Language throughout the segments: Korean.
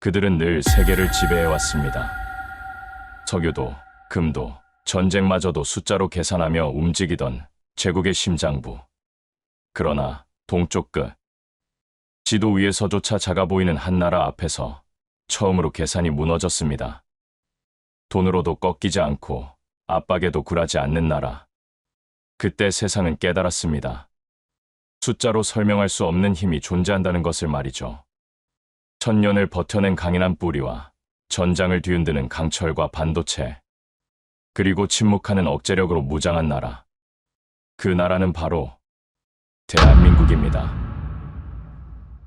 그들은 늘 세계를 지배해왔습니다. 석유도, 금도, 전쟁마저도 숫자로 계산하며 움직이던 제국의 심장부. 그러나 동쪽 끝, 지도 위에서조차 작아 보이는 한 나라 앞에서 처음으로 계산이 무너졌습니다. 돈으로도 꺾이지 않고 압박에도 굴하지 않는 나라. 그때 세상은 깨달았습니다. 숫자로 설명할 수 없는 힘이 존재한다는 것을 말이죠. 천년을 버텨낸 강인한 뿌리와 전장을 뒤흔드는 강철과 반도체, 그리고 침묵하는 억제력으로 무장한 나라. 그 나라는 바로 대한민국입니다.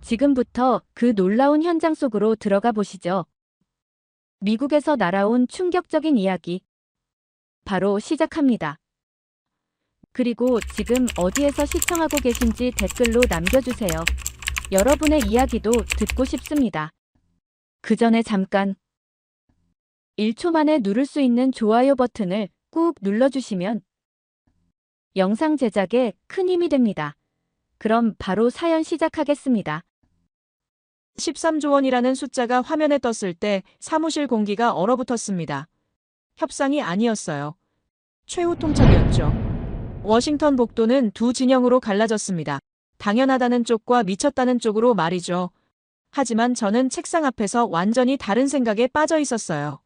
지금부터 그 놀라운 현장 속으로 들어가 보시죠. 미국에서 날아온 충격적인 이야기. 바로 시작합니다. 그리고 지금 어디에서 시청하고 계신지 댓글로 남겨주세요. 여러분의 이야기도 듣고 싶습니다. 그 전에 잠깐 1초 만에 누를 수 있는 좋아요 버튼을 꾹 눌러주시면 영상 제작에 큰 힘이 됩니다. 그럼 바로 사연 시작하겠습니다. 13조 원이라는 숫자가 화면에 떴을 때 사무실 공기가 얼어붙었습니다. 협상이 아니었어요. 최후 통첩이었죠. 워싱턴 복도는 두 진영으로 갈라졌습니다. 당연하다는 쪽과 미쳤다는 쪽으로 말이죠. 하지만 저는 책상 앞에서 완전히 다른 생각에 빠져 있었어요.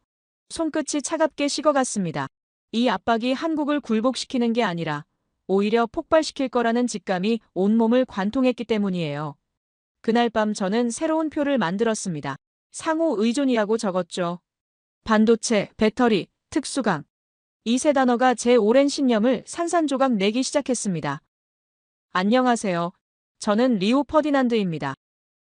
손끝이 차갑게 식어갔습니다. 이 압박이 한국을 굴복시키는 게 아니라 오히려 폭발시킬 거라는 직감이 온몸을 관통했기 때문이에요. 그날 밤 저는 새로운 표를 만들었습니다. 상호 의존이라고 적었죠. 반도체, 배터리, 특수강. 이 세 단어가 제 오랜 신념을 산산조각 내기 시작했습니다. 안녕하세요. 저는 리오 퍼디난드입니다.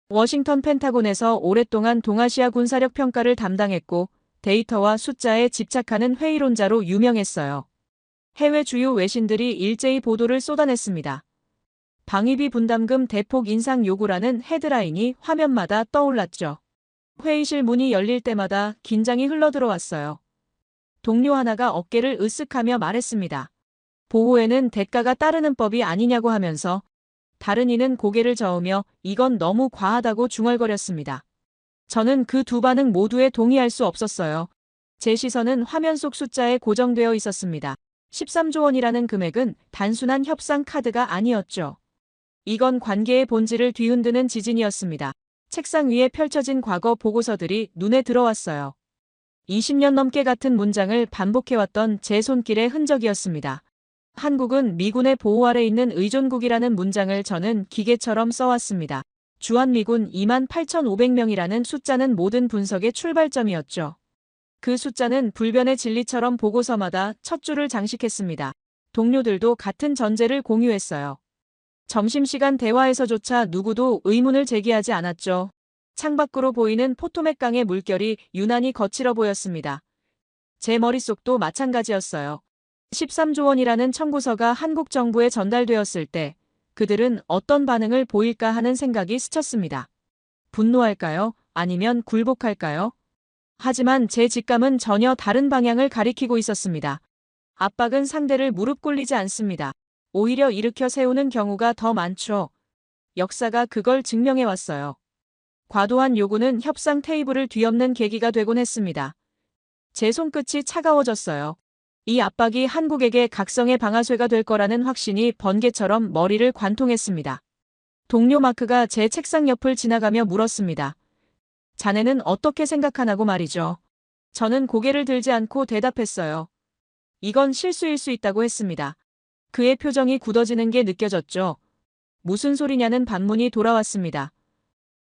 워싱턴 펜타곤에서 오랫동안 동아시아 군사력 평가를 담당했고 데이터와 숫자에 집착하는 회의론자로 유명했어요. 해외 주요 외신들이 일제히 보도를 쏟아냈습니다. 방위비 분담금 대폭 인상 요구라는 헤드라인이 화면마다 떠올랐죠. 회의실 문이 열릴 때마다 긴장이 흘러들어왔어요. 동료 하나가 어깨를 으쓱하며 말했습니다. 보호에는 대가가 따르는 법이 아니냐고 하면서 다른 이는 고개를 저으며 이건 너무 과하다고 중얼거렸습니다. 저는 그 두 반응 모두에 동의할 수 없었어요. 제 시선은 화면 속 숫자에 고정되어 있었습니다. 13조 원이라는 금액은 단순한 협상 카드가 아니었죠. 이건 관계의 본질을 뒤흔드는 지진이었습니다. 책상 위에 펼쳐진 과거 보고서들이 눈에 들어왔어요. 20년 넘게 같은 문장을 반복해왔던 제 손길의 흔적이었습니다. 한국은 미군의 보호 아래 있는 의존국이라는 문장을 저는 기계처럼 써왔습니다. 주한미군 28,500명이라는 숫자는 모든 분석의 출발점이었죠. 그 숫자는 불변의 진리처럼 보고서마다 첫 줄을 장식했습니다. 동료들도 같은 전제를 공유했어요. 점심시간 대화에서조차 누구도 의문을 제기하지 않았죠. 창밖으로 보이는 포토맥 강의 물결이 유난히 거칠어 보였습니다. 제 머릿속도 마찬가지였어요. 13조 원이라는 청구서가 한국 정부에 전달되었을 때 그들은 어떤 반응을 보일까 하는 생각이 스쳤습니다. 분노할까요? 아니면 굴복할까요? 하지만 제 직감은 전혀 다른 방향을 가리키고 있었습니다. 압박은 상대를 무릎 꿇리지 않습니다. 오히려 일으켜 세우는 경우가 더 많죠. 역사가 그걸 증명해왔어요. 과도한 요구는 협상 테이블을 뒤엎는 계기가 되곤 했습니다. 제 손끝이 차가워졌어요. 이 압박이 한국에게 각성의 방아쇠가 될 거라는 확신이 번개처럼 머리를 관통했습니다. 동료 마크가 제 책상 옆을 지나가며 물었습니다. 자네는 어떻게 생각하나고 말이죠. 저는 고개를 들지 않고 대답했어요. 이건 실수일 수 있다고 했습니다. 그의 표정이 굳어지는 게 느껴졌죠. 무슨 소리냐는 반문이 돌아왔습니다.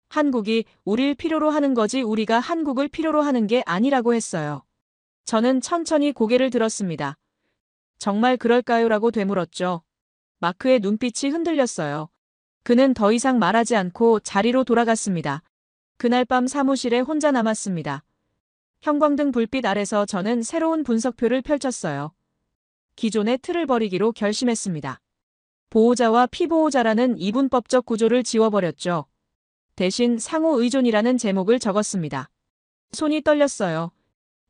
한국이 우릴 필요로 하는 거지 우리가 한국을 필요로 하는 게 아니라고 했어요. 저는 천천히 고개를 들었습니다. 정말 그럴까요? 라고 되물었죠. 마크의 눈빛이 흔들렸어요. 그는 더 이상 말하지 않고 자리로 돌아갔습니다. 그날 밤 사무실에 혼자 남았습니다. 형광등 불빛 아래서 저는 새로운 분석표를 펼쳤어요. 기존의 틀을 버리기로 결심했습니다. 보호자와 피보호자라는 이분법적 구조를 지워버렸죠. 대신 상호 의존이라는 제목을 적었습니다. 손이 떨렸어요.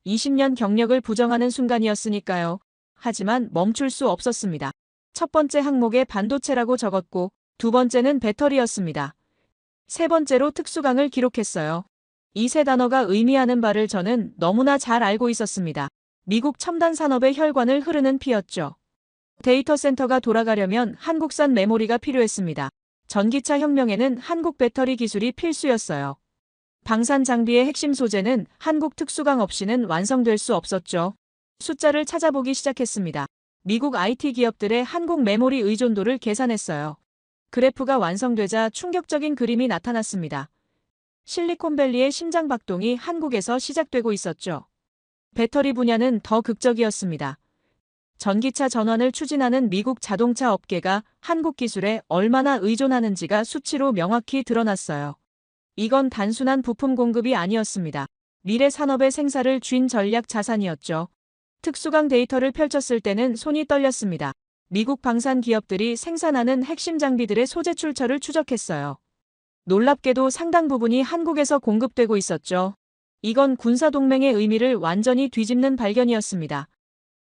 20년 경력을 부정하는 순간이었으니까요. 하지만 멈출 수 없었습니다. 첫 번째 항목에 반도체라고 적었고 두 번째는 배터리였습니다. 세 번째로 특수강을 기록했어요. 이 세 단어가 의미하는 바를 저는 너무나 잘 알고 있었습니다. 미국 첨단 산업의 혈관을 흐르는 피였죠. 데이터 센터가 돌아가려면 한국산 메모리가 필요했습니다. 전기차 혁명에는 한국 배터리 기술이 필수였어요. 방산 장비의 핵심 소재는 한국 특수강 없이는 완성될 수 없었죠. 숫자를 찾아보기 시작했습니다. 미국 IT 기업들의 한국 메모리 의존도를 계산했어요. 그래프가 완성되자 충격적인 그림이 나타났습니다. 실리콘밸리의 심장박동이 한국에서 시작되고 있었죠. 배터리 분야는 더 극적이었습니다. 전기차 전환을 추진하는 미국 자동차 업계가 한국 기술에 얼마나 의존하는지가 수치로 명확히 드러났어요. 이건 단순한 부품 공급이 아니었습니다. 미래 산업의 생사를 쥔 전략 자산이었죠. 특수강 데이터를 펼쳤을 때는 손이 떨렸습니다. 미국 방산 기업들이 생산하는 핵심 장비들의 소재 출처를 추적했어요. 놀랍게도 상당 부분이 한국에서 공급되고 있었죠. 이건 군사동맹의 의미를 완전히 뒤집는 발견이었습니다.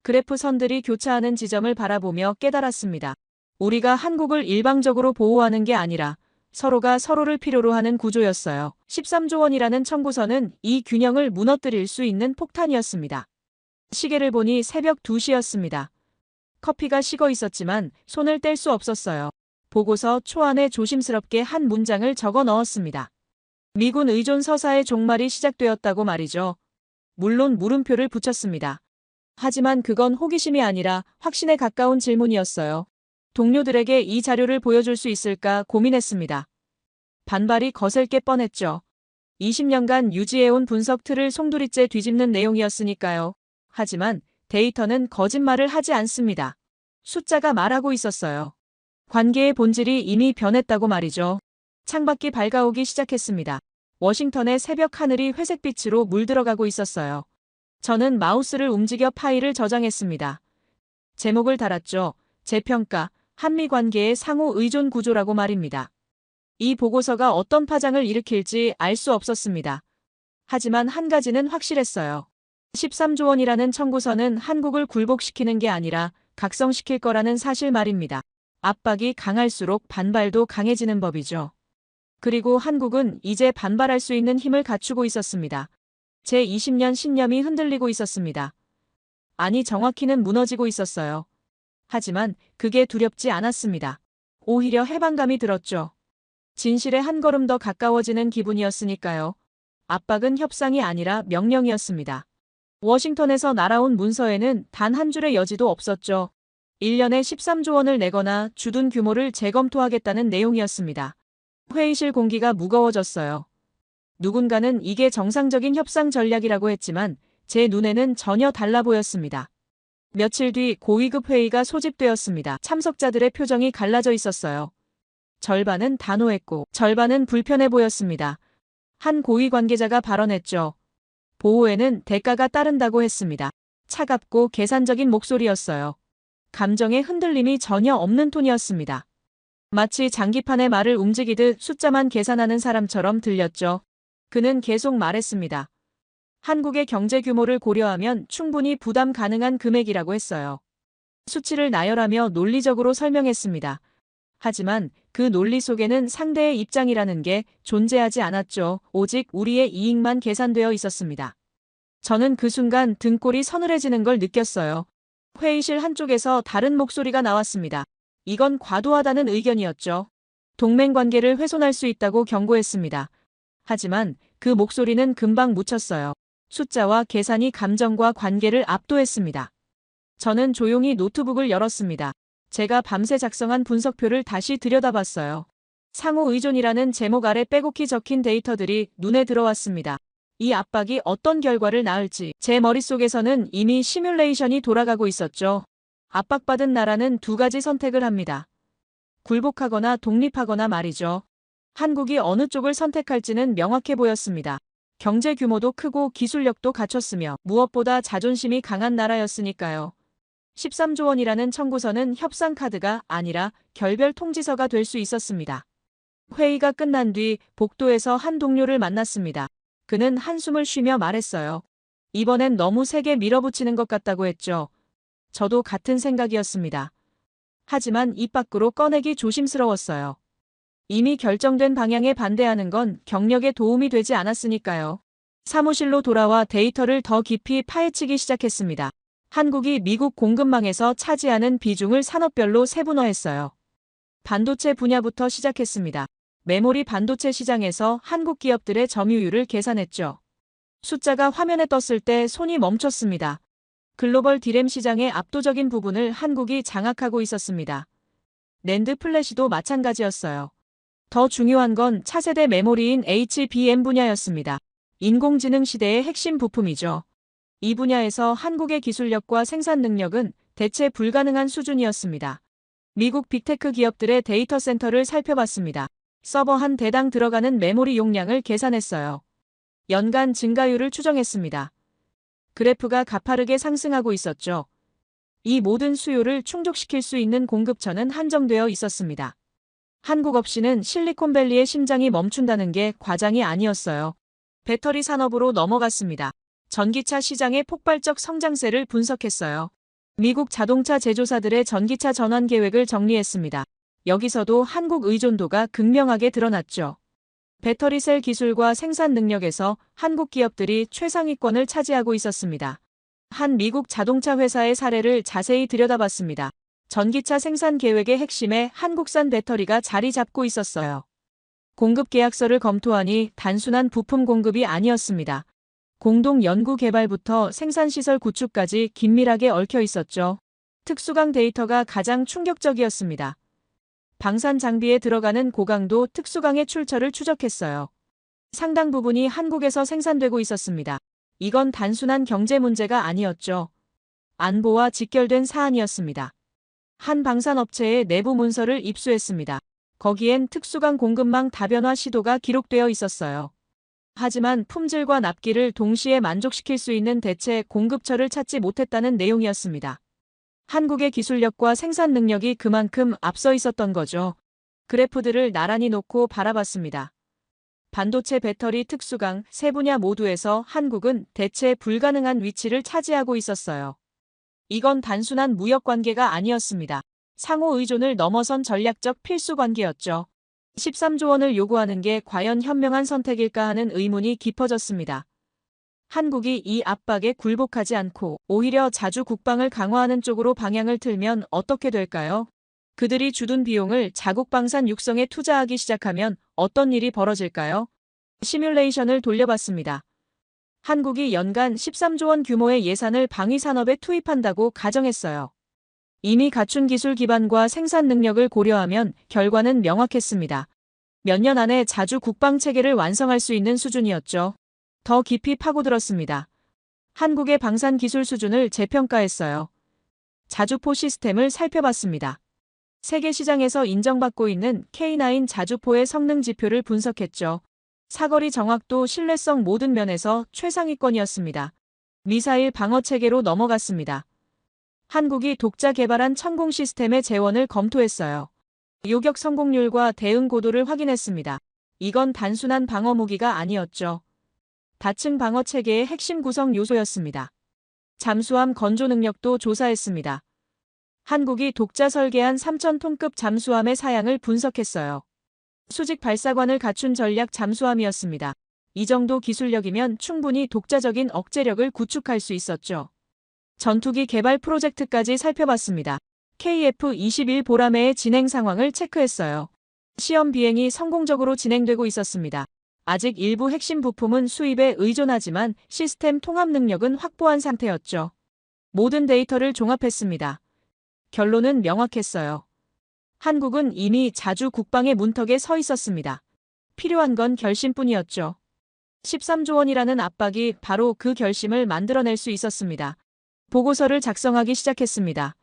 그래프 선들이 교차하는 지점을 바라보며 깨달았습니다. 우리가 한국을 일방적으로 보호하는 게 아니라 서로가 서로를 필요로 하는 구조였어요. 13조 원이라는 청구서는 이 균형을 무너뜨릴 수 있는 폭탄이었습니다. 시계를 보니 새벽 2시였습니다. 커피가 식어 있었지만 손을 뗄 수 없었어요. 보고서 초안에 조심스럽게 한 문장을 적어 넣었습니다. 미군 의존 서사의 종말이 시작되었다고 말이죠. 물론 물음표를 붙였습니다. 하지만 그건 호기심이 아니라 확신에 가까운 질문이었어요. 동료들에게 이 자료를 보여줄 수 있을까 고민했습니다. 반발이 거셀 게 뻔했죠. 20년간 유지해온 분석 틀을 송두리째 뒤집는 내용이었으니까요. 하지만 데이터는 거짓말을 하지 않습니다. 숫자가 말하고 있었어요. 관계의 본질이 이미 변했다고 말이죠. 창밖이 밝아오기 시작했습니다. 워싱턴의 새벽 하늘이 회색빛으로 물들어가고 있었어요. 저는 마우스를 움직여 파일을 저장했습니다. 제목을 달았죠. 재평가, 한미 관계의 상호 의존 구조라고 말입니다. 이 보고서가 어떤 파장을 일으킬지 알 수 없었습니다. 하지만 한 가지는 확실했어요. 13조 원이라는 청구서는 한국을 굴복시키는 게 아니라 각성시킬 거라는 사실 말입니다. 압박이 강할수록 반발도 강해지는 법이죠. 그리고 한국은 이제 반발할 수 있는 힘을 갖추고 있었습니다. 제20년 신념이 흔들리고 있었습니다. 아니, 정확히는 무너지고 있었어요. 하지만 그게 두렵지 않았습니다. 오히려 해방감이 들었죠. 진실에 한 걸음 더 가까워지는 기분이었으니까요. 압박은 협상이 아니라 명령이었습니다. 워싱턴에서 날아온 문서에는 단 한 줄의 여지도 없었죠. 1년에 13조 원을 내거나 주둔 규모를 재검토하겠다는 내용이었습니다. 회의실 공기가 무거워졌어요. 누군가는 이게 정상적인 협상 전략이라고 했지만 제 눈에는 전혀 달라 보였습니다. 며칠 뒤 고위급 회의가 소집되었습니다. 참석자들의 표정이 갈라져 있었어요. 절반은 단호했고 절반은 불편해 보였습니다. 한 고위 관계자가 발언했죠. 보호에는 대가가 따른다고 했습니다. 차갑고 계산적인 목소리였어요. 감정의 흔들림이 전혀 없는 톤이었습니다. 마치 장기판의 말을 움직이듯 숫자만 계산하는 사람처럼 들렸죠. 그는 계속 말했습니다. 한국의 경제 규모를 고려하면 충분히 부담 가능한 금액이라고 했어요. 수치를 나열하며 논리적으로 설명했습니다. 하지만 그 논리 속에는 상대의 입장이라는 게 존재하지 않았죠. 오직 우리의 이익만 계산되어 있었습니다. 저는 그 순간 등골이 서늘해지는 걸 느꼈어요. 회의실 한쪽에서 다른 목소리가 나왔습니다. 이건 과도하다는 의견이었죠. 동맹 관계를 훼손할 수 있다고 경고했습니다. 하지만 그 목소리는 금방 묻혔어요. 숫자와 계산이 감정과 관계를 압도했습니다. 저는 조용히 노트북을 열었습니다. 제가 밤새 작성한 분석표를 다시 들여다봤어요. 상호 의존이라는 제목 아래 빼곡히 적힌 데이터들이 눈에 들어왔습니다. 이 압박이 어떤 결과를 낳을지 제 머릿속에서는 이미 시뮬레이션이 돌아가고 있었죠. 압박받은 나라는 두 가지 선택을 합니다. 굴복하거나 독립하거나 말이죠. 한국이 어느 쪽을 선택할지는 명확해 보였습니다. 경제 규모도 크고 기술력도 갖췄으며 무엇보다 자존심이 강한 나라였으니까요. 13조 원이라는 청구서는 협상 카드가 아니라 결별 통지서가 될 수 있었습니다. 회의가 끝난 뒤 복도에서 한 동료를 만났습니다. 그는 한숨을 쉬며 말했어요. 이번엔 너무 세게 밀어붙이는 것 같다고 했죠. 저도 같은 생각이었습니다. 하지만 입 밖으로 꺼내기 조심스러웠어요. 이미 결정된 방향에 반대하는 건 경력에 도움이 되지 않았으니까요. 사무실로 돌아와 데이터를 더 깊이 파헤치기 시작했습니다. 한국이 미국 공급망에서 차지하는 비중을 산업별로 세분화했어요. 반도체 분야부터 시작했습니다. 메모리 반도체 시장에서 한국 기업들의 점유율을 계산했죠. 숫자가 화면에 떴을 때 손이 멈췄습니다. 글로벌 디램 시장의 압도적인 부분을 한국이 장악하고 있었습니다. 낸드 플래시도 마찬가지였어요. 더 중요한 건 차세대 메모리인 HBM 분야였습니다. 인공지능 시대의 핵심 부품이죠. 이 분야에서 한국의 기술력과 생산 능력은 대체 불가능한 수준이었습니다. 미국 빅테크 기업들의 데이터 센터를 살펴봤습니다. 서버 한 대당 들어가는 메모리 용량을 계산했어요. 연간 증가율을 추정했습니다. 그래프가 가파르게 상승하고 있었죠. 이 모든 수요를 충족시킬 수 있는 공급처는 한정되어 있었습니다. 한국 없이는 실리콘밸리의 심장이 멈춘다는 게 과장이 아니었어요. 배터리 산업으로 넘어갔습니다. 전기차 시장의 폭발적 성장세를 분석했어요. 미국 자동차 제조사들의 전기차 전환 계획을 정리했습니다. 여기서도 한국 의존도가 극명하게 드러났죠. 배터리셀 기술과 생산 능력에서 한국 기업들이 최상위권을 차지하고 있었습니다. 한 미국 자동차 회사의 사례를 자세히 들여다봤습니다. 전기차 생산 계획의 핵심에 한국산 배터리가 자리 잡고 있었어요. 공급 계약서를 검토하니 단순한 부품 공급이 아니었습니다. 공동 연구 개발부터 생산시설 구축까지 긴밀하게 얽혀 있었죠. 특수강 데이터가 가장 충격적이었습니다. 방산 장비에 들어가는 고강도 특수강의 출처를 추적했어요. 상당 부분이 한국에서 생산되고 있었습니다. 이건 단순한 경제 문제가 아니었죠. 안보와 직결된 사안이었습니다. 한 방산업체의 내부 문서를 입수했습니다. 거기엔 특수강 공급망 다변화 시도가 기록되어 있었어요. 하지만 품질과 납기를 동시에 만족시킬 수 있는 대체 공급처를 찾지 못했다는 내용이었습니다. 한국의 기술력과 생산 능력이 그만큼 앞서 있었던 거죠. 그래프들을 나란히 놓고 바라봤습니다. 반도체, 배터리, 특수강 세 분야 모두에서 한국은 대체 불가능한 위치를 차지하고 있었어요. 이건 단순한 무역 관계가 아니었습니다. 상호 의존을 넘어선 전략적 필수 관계였죠. 13조 원을 요구하는 게 과연 현명한 선택일까 하는 의문이 깊어졌습니다. 한국이 이 압박에 굴복하지 않고 오히려 자주 국방을 강화하는 쪽으로 방향을 틀면 어떻게 될까요? 그들이 주둔 비용을 자국 방산 육성에 투자하기 시작하면 어떤 일이 벌어질까요? 시뮬레이션을 돌려봤습니다. 한국이 연간 13조 원 규모의 예산을 방위 산업에 투입한다고 가정했어요. 이미 갖춘 기술 기반과 생산 능력을 고려하면 결과는 명확했습니다. 몇 년 안에 자주 국방 체계를 완성할 수 있는 수준이었죠. 더 깊이 파고들었습니다. 한국의 방산 기술 수준을 재평가했어요. 자주포 시스템을 살펴봤습니다. 세계 시장에서 인정받고 있는 K9 자주포의 성능 지표를 분석했죠. 사거리 정확도, 신뢰성 모든 면에서 최상위권이었습니다. 미사일 방어 체계로 넘어갔습니다. 한국이 독자 개발한 천공 시스템의 재원을 검토했어요. 요격 성공률과 대응 고도를 확인했습니다. 이건 단순한 방어 무기가 아니었죠. 다층 방어 체계의 핵심 구성 요소였습니다. 잠수함 건조 능력도 조사했습니다. 한국이 독자 설계한 3,000톤급 잠수함의 사양을 분석했어요. 수직 발사관을 갖춘 전략 잠수함이었습니다. 이 정도 기술력이면 충분히 독자적인 억제력을 구축할 수 있었죠. 전투기 개발 프로젝트까지 살펴봤습니다. KF-21 보라매의 진행 상황을 체크했어요. 시험 비행이 성공적으로 진행되고 있었습니다. 아직 일부 핵심 부품은 수입에 의존하지만 시스템 통합 능력은 확보한 상태였죠. 모든 데이터를 종합했습니다. 결론은 명확했어요. 한국은 이미 자주 국방의 문턱에 서 있었습니다. 필요한 건 결심뿐이었죠. 13조 원이라는 압박이 바로 그 결심을 만들어낼 수 있었습니다. 보고서를 작성하기 시작했습니다.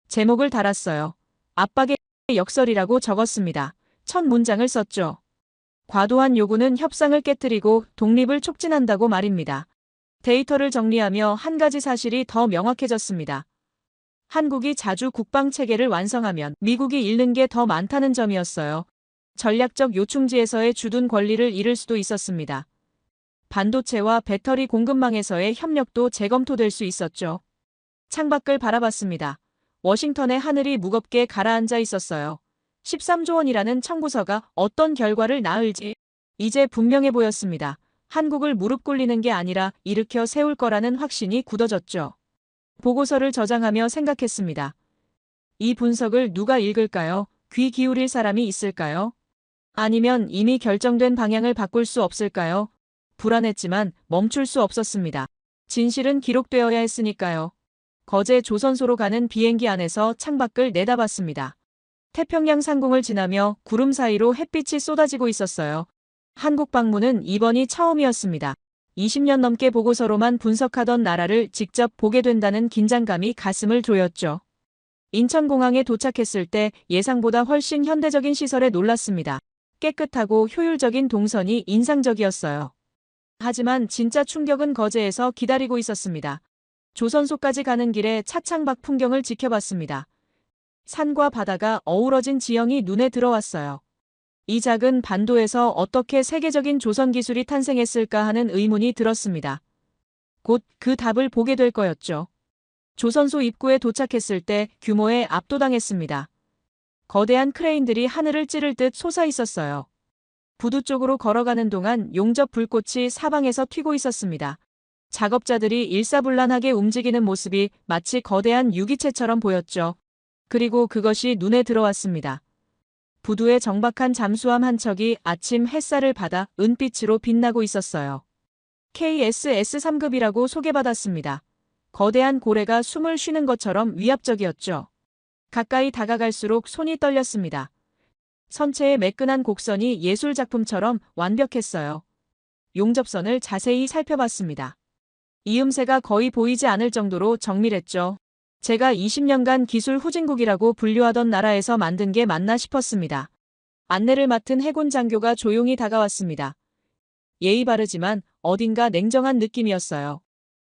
제목을 달았어요. 압박의 역설이라고 적었습니다. 첫 문장을 썼죠. 과도한 요구는 협상을 깨뜨리고 독립을 촉진한다고 말입니다. 데이터를 정리하며 한 가지 사실이 더 명확해졌습니다. 한국이 자주 국방 체계를 완성하면 미국이 잃는 게 더 많다는 점이었어요. 전략적 요충지에서의 주둔 권리를 잃을 수도 있었습니다. 반도체와 배터리 공급망에서의 협력도 재검토될 수 있었죠. 창밖을 바라봤습니다. 워싱턴의 하늘이 무겁게 가라앉아 있었어요. 13조 원이라는 청구서가 어떤 결과를 낳을지 이제 분명해 보였습니다. 한국을 무릎 꿇리는 게 아니라 일으켜 세울 거라는 확신이 굳어졌죠. 보고서를 저장하며 생각했습니다. 이 분석을 누가 읽을까요? 귀 기울일 사람이 있을까요? 아니면 이미 결정된 방향을 바꿀 수 없을까요? 불안했지만 멈출 수 없었습니다. 진실은 기록되어야 했으니까요. 거제 조선소로 가는 비행기 안에서 창밖을 내다봤습니다. 태평양 상공을 지나며 구름 사이로 햇빛이 쏟아지고 있었어요. 한국 방문은 이번이 처음이었습니다. 20년 넘게 보고서로만 분석하던 나라를 직접 보게 된다는 긴장감이 가슴을 조였죠. 인천공항에 도착했을 때 예상보다 훨씬 현대적인 시설에 놀랐습니다. 깨끗하고 효율적인 동선이 인상적이었어요. 하지만 진짜 충격은 거제에서 기다리고 있었습니다. 조선소까지 가는 길에 차창밖 풍경을 지켜봤습니다. 산과 바다가 어우러진 지형이 눈에 들어왔어요. 이 작은 반도에서 어떻게 세계적인 조선 기술이 탄생했을까 하는 의문이 들었습니다. 곧 그 답을 보게 될 거였죠. 조선소 입구에 도착했을 때 규모에 압도당했습니다. 거대한 크레인들이 하늘을 찌를 듯 솟아 있었어요. 부두 쪽으로 걸어가는 동안 용접 불꽃이 사방에서 튀고 있었습니다. 작업자들이 일사불란하게 움직이는 모습이 마치 거대한 유기체처럼 보였죠. 그리고 그것이 눈에 들어왔습니다. 부두의 정박한 잠수함 한 척이 아침 햇살을 받아 은빛으로 빛나고 있었어요. KSS-3급이라고 소개받았습니다. 거대한 고래가 숨을 쉬는 것처럼 위압적이었죠. 가까이 다가갈수록 손이 떨렸습니다. 선체의 매끈한 곡선이 예술작품처럼 완벽했어요. 용접선을 자세히 살펴봤습니다. 이음새가 거의 보이지 않을 정도로 정밀했죠. 제가 20년간 기술 후진국이라고 분류하던 나라에서 만든 게 맞나 싶었습니다. 안내를 맡은 해군 장교가 조용히 다가왔습니다. 예의 바르지만 어딘가 냉정한 느낌이었어요.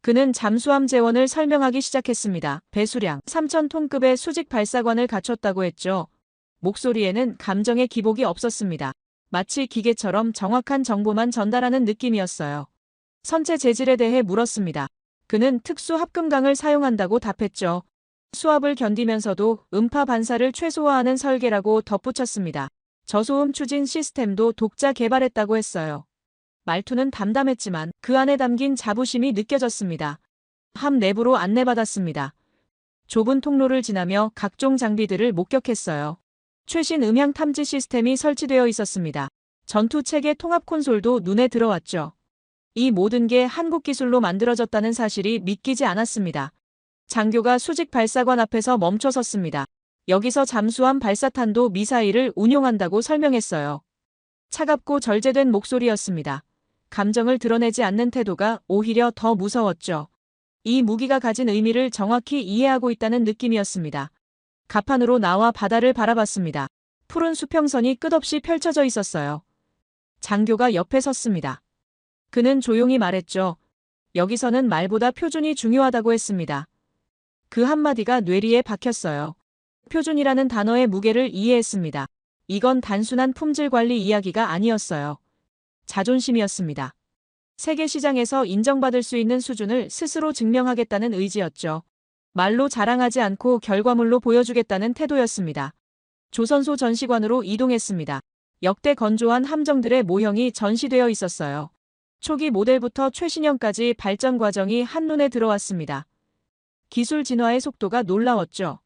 그는 잠수함 재원을 설명하기 시작했습니다. 배수량 3,000톤급의 수직 발사관을 갖췄다고 했죠. 목소리에는 감정의 기복이 없었습니다. 마치 기계처럼 정확한 정보만 전달하는 느낌이었어요. 선체 재질에 대해 물었습니다. 그는 특수 합금강을 사용한다고 답했죠. 수압을 견디면서도 음파 반사를 최소화하는 설계라고 덧붙였습니다. 저소음 추진 시스템도 독자 개발했다고 했어요. 말투는 담담했지만 그 안에 담긴 자부심이 느껴졌습니다. 함 내부로 안내받았습니다. 좁은 통로를 지나며 각종 장비들을 목격했어요. 최신 음향 탐지 시스템이 설치되어 있었습니다. 전투 체계 통합 콘솔도 눈에 들어왔죠. 이 모든 게 한국 기술로 만들어졌다는 사실이 믿기지 않았습니다. 장교가 수직 발사관 앞에서 멈춰 섰습니다. 여기서 잠수함 발사탄도 미사일을 운용한다고 설명했어요. 차갑고 절제된 목소리였습니다. 감정을 드러내지 않는 태도가 오히려 더 무서웠죠. 이 무기가 가진 의미를 정확히 이해하고 있다는 느낌이었습니다. 갑판으로 나와 바다를 바라봤습니다. 푸른 수평선이 끝없이 펼쳐져 있었어요. 장교가 옆에 섰습니다. 그는 조용히 말했죠. 여기서는 말보다 표준이 중요하다고 했습니다. 그 한마디가 뇌리에 박혔어요. 표준이라는 단어의 무게를 이해했습니다. 이건 단순한 품질 관리 이야기가 아니었어요. 자존심이었습니다. 세계 시장에서 인정받을 수 있는 수준을 스스로 증명하겠다는 의지였죠. 말로 자랑하지 않고 결과물로 보여주겠다는 태도였습니다. 조선소 전시관으로 이동했습니다. 역대 건조한 함정들의 모형이 전시되어 있었어요. 초기 모델부터 최신형까지 발전 과정이 한눈에 들어왔습니다. 기술 진화의 속도가 놀라웠죠.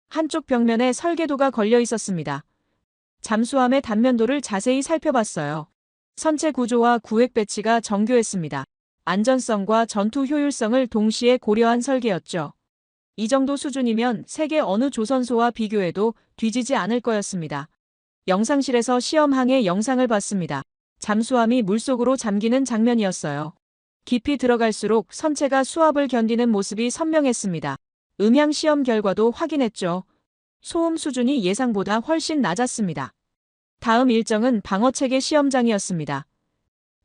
한쪽 벽면에 설계도가 걸려 있었습니다. 잠수함의 단면도를 자세히 살펴봤어요. 선체 구조와 구획 배치가 정교했습니다. 안전성과 전투 효율성을 동시에 고려한 설계였죠. 이 정도 수준이면 세계 어느 조선소와 비교해도 뒤지지 않을 거였습니다. 영상실에서 시험항의 영상을 봤습니다. 잠수함이 물속으로 잠기는 장면이었어요. 깊이 들어갈수록 선체가 수압을 견디는 모습이 선명했습니다. 음향 시험 결과도 확인했죠. 소음 수준이 예상보다 훨씬 낮았습니다. 다음 일정은 방어체계 시험장이었습니다.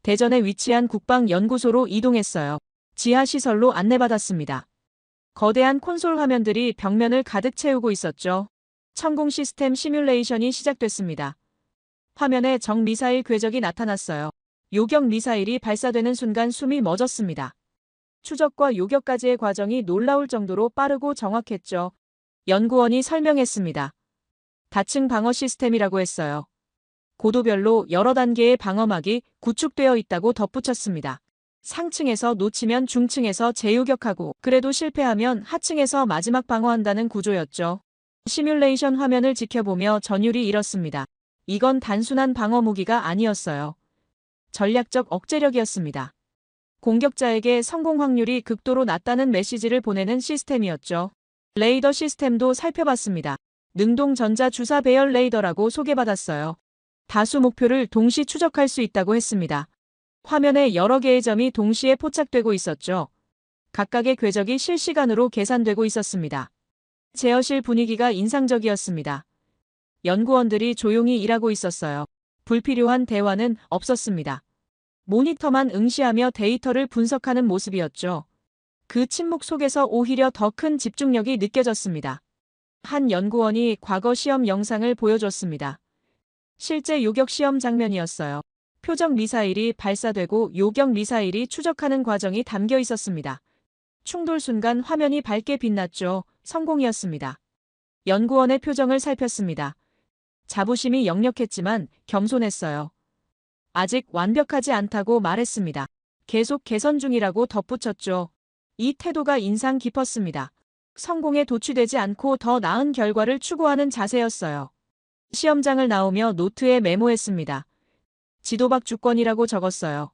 대전에 위치한 국방연구소로 이동했어요. 지하시설로 안내받았습니다. 거대한 콘솔 화면들이 벽면을 가득 채우고 있었죠. 천공 시스템 시뮬레이션이 시작됐습니다. 화면에 적 미사일 궤적이 나타났어요. 요격 미사일이 발사되는 순간 숨이 멎었습니다. 추적과 요격까지의 과정이 놀라울 정도로 빠르고 정확했죠. 연구원이 설명했습니다. 다층 방어 시스템이라고 했어요. 고도별로 여러 단계의 방어막이 구축되어 있다고 덧붙였습니다. 상층에서 놓치면 중층에서 재유격하고 그래도 실패하면 하층에서 마지막 방어한다는 구조였죠. 시뮬레이션 화면을 지켜보며 전율이 일었습니다. 이건 단순한 방어 무기가 아니었어요. 전략적 억제력이었습니다. 공격자에게 성공 확률이 극도로 낮다는 메시지를 보내는 시스템이었죠. 레이더 시스템도 살펴봤습니다. 능동 전자 주사 배열 레이더라고 소개받았어요. 다수 목표를 동시 추적할 수 있다고 했습니다. 화면에 여러 개의 점이 동시에 포착되고 있었죠. 각각의 궤적이 실시간으로 계산되고 있었습니다. 제어실 분위기가 인상적이었습니다. 연구원들이 조용히 일하고 있었어요. 불필요한 대화는 없었습니다. 모니터만 응시하며 데이터를 분석하는 모습이었죠. 그 침묵 속에서 오히려 더 큰 집중력이 느껴졌습니다. 한 연구원이 과거 시험 영상을 보여줬습니다. 실제 요격 시험 장면이었어요. 표적 미사일이 발사되고 요격 미사일이 추적하는 과정이 담겨 있었습니다. 충돌 순간 화면이 밝게 빛났죠. 성공이었습니다. 연구원의 표정을 살폈습니다. 자부심이 역력했지만 겸손했어요. 아직 완벽하지 않다고 말했습니다. 계속 개선 중이라고 덧붙였죠. 이 태도가 인상 깊었습니다. 성공에 도취되지 않고 더 나은 결과를 추구하는 자세였어요. 시험장을 나오며 노트에 메모했습니다. 지도박 주권이라고 적었어요.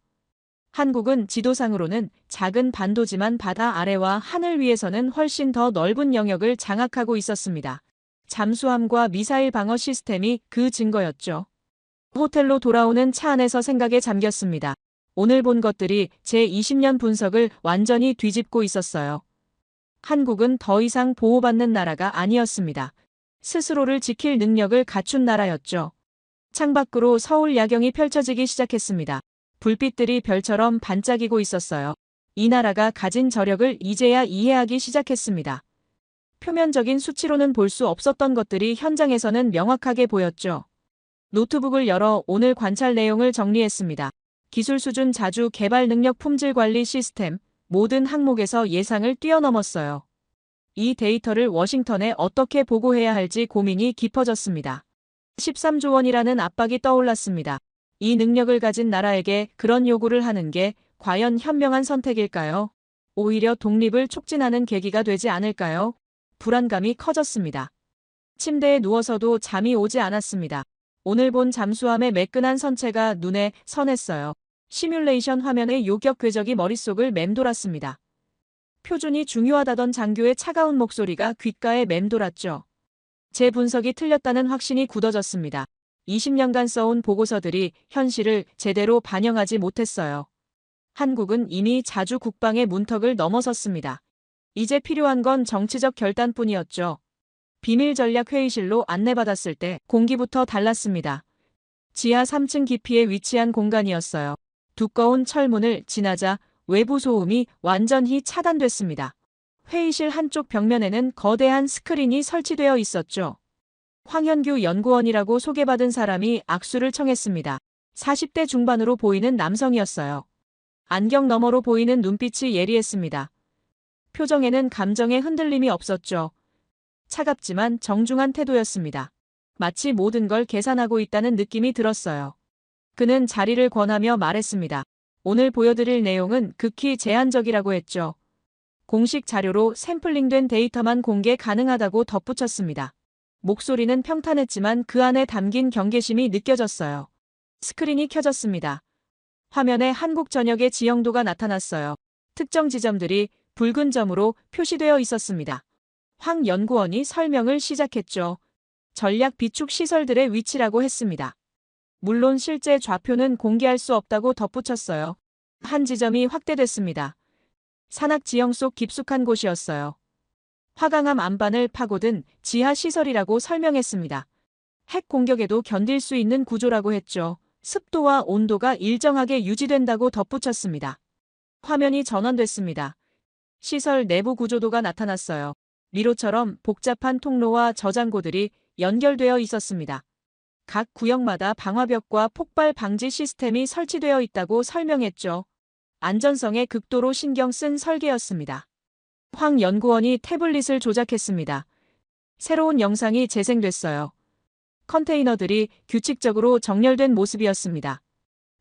한국은 지도상으로는 작은 반도지만 바다 아래와 하늘 위에서는 훨씬 더 넓은 영역을 장악하고 있었습니다. 잠수함과 미사일 방어 시스템이 그 증거였죠. 호텔로 돌아오는 차 안에서 생각에 잠겼습니다. 오늘 본 것들이 제 20년 분석을 완전히 뒤집고 있었어요. 한국은 더 이상 보호받는 나라가 아니었습니다. 스스로를 지킬 능력을 갖춘 나라였죠. 창밖으로 서울 야경이 펼쳐지기 시작했습니다. 불빛들이 별처럼 반짝이고 있었어요. 이 나라가 가진 저력을 이제야 이해하기 시작했습니다. 표면적인 수치로는 볼 수 없었던 것들이 현장에서는 명확하게 보였죠. 노트북을 열어 오늘 관찰 내용을 정리했습니다. 기술 수준 자주 개발 능력 품질 관리 시스템, 모든 항목에서 예상을 뛰어넘었어요. 이 데이터를 워싱턴에 어떻게 보고해야 할지 고민이 깊어졌습니다. 13조 원이라는 압박이 떠올랐습니다. 이 능력을 가진 나라에게 그런 요구를 하는 게 과연 현명한 선택일까요? 오히려 독립을 촉진하는 계기가 되지 않을까요? 불안감이 커졌습니다. 침대에 누워서도 잠이 오지 않았습니다. 오늘 본 잠수함의 매끈한 선체가 눈에 선했어요. 시뮬레이션 화면의 요격 궤적이 머릿속을 맴돌았습니다. 표준이 중요하다던 장교의 차가운 목소리가 귓가에 맴돌았죠. 제 분석이 틀렸다는 확신이 굳어졌습니다. 20년간 써온 보고서들이 현실을 제대로 반영하지 못했어요. 한국은 이미 자주 국방의 문턱을 넘어섰습니다. 이제 필요한 건 정치적 결단뿐이었죠. 비밀 전략 회의실로 안내받았을 때 공기부터 달랐습니다. 지하 3층 깊이에 위치한 공간이었어요. 두꺼운 철문을 지나자 외부 소음이 완전히 차단됐습니다. 회의실 한쪽 벽면에는 거대한 스크린이 설치되어 있었죠. 황현규 연구원이라고 소개받은 사람이 악수를 청했습니다. 40대 중반으로 보이는 남성이었어요. 안경 너머로 보이는 눈빛이 예리했습니다. 표정에는 감정의 흔들림이 없었죠. 차갑지만 정중한 태도였습니다. 마치 모든 걸 계산하고 있다는 느낌이 들었어요. 그는 자리를 권하며 말했습니다. 오늘 보여드릴 내용은 극히 제한적이라고 했죠. 공식 자료로 샘플링된 데이터만 공개 가능하다고 덧붙였습니다. 목소리는 평탄했지만 그 안에 담긴 경계심이 느껴졌어요. 스크린이 켜졌습니다. 화면에 한국 전역의 지형도가 나타났어요. 특정 지점들이 붉은 점으로 표시되어 있었습니다. 황 연구원이 설명을 시작했죠. 전략 비축 시설들의 위치라고 했습니다. 물론 실제 좌표는 공개할 수 없다고 덧붙였어요. 한 지점이 확대됐습니다. 산악 지형 속 깊숙한 곳이었어요. 화강암 안반을 파고든 지하 시설이라고 설명했습니다. 핵 공격에도 견딜 수 있는 구조라고 했죠. 습도와 온도가 일정하게 유지된다고 덧붙였습니다. 화면이 전환됐습니다. 시설 내부 구조도가 나타났어요. 미로처럼 복잡한 통로와 저장고들이 연결되어 있었습니다. 각 구역마다 방화벽과 폭발 방지 시스템이 설치되어 있다고 설명했죠. 안전성에 극도로 신경 쓴 설계였습니다. 황 연구원이 태블릿을 조작했습니다. 새로운 영상이 재생됐어요. 컨테이너들이 규칙적으로 정렬된 모습이었습니다.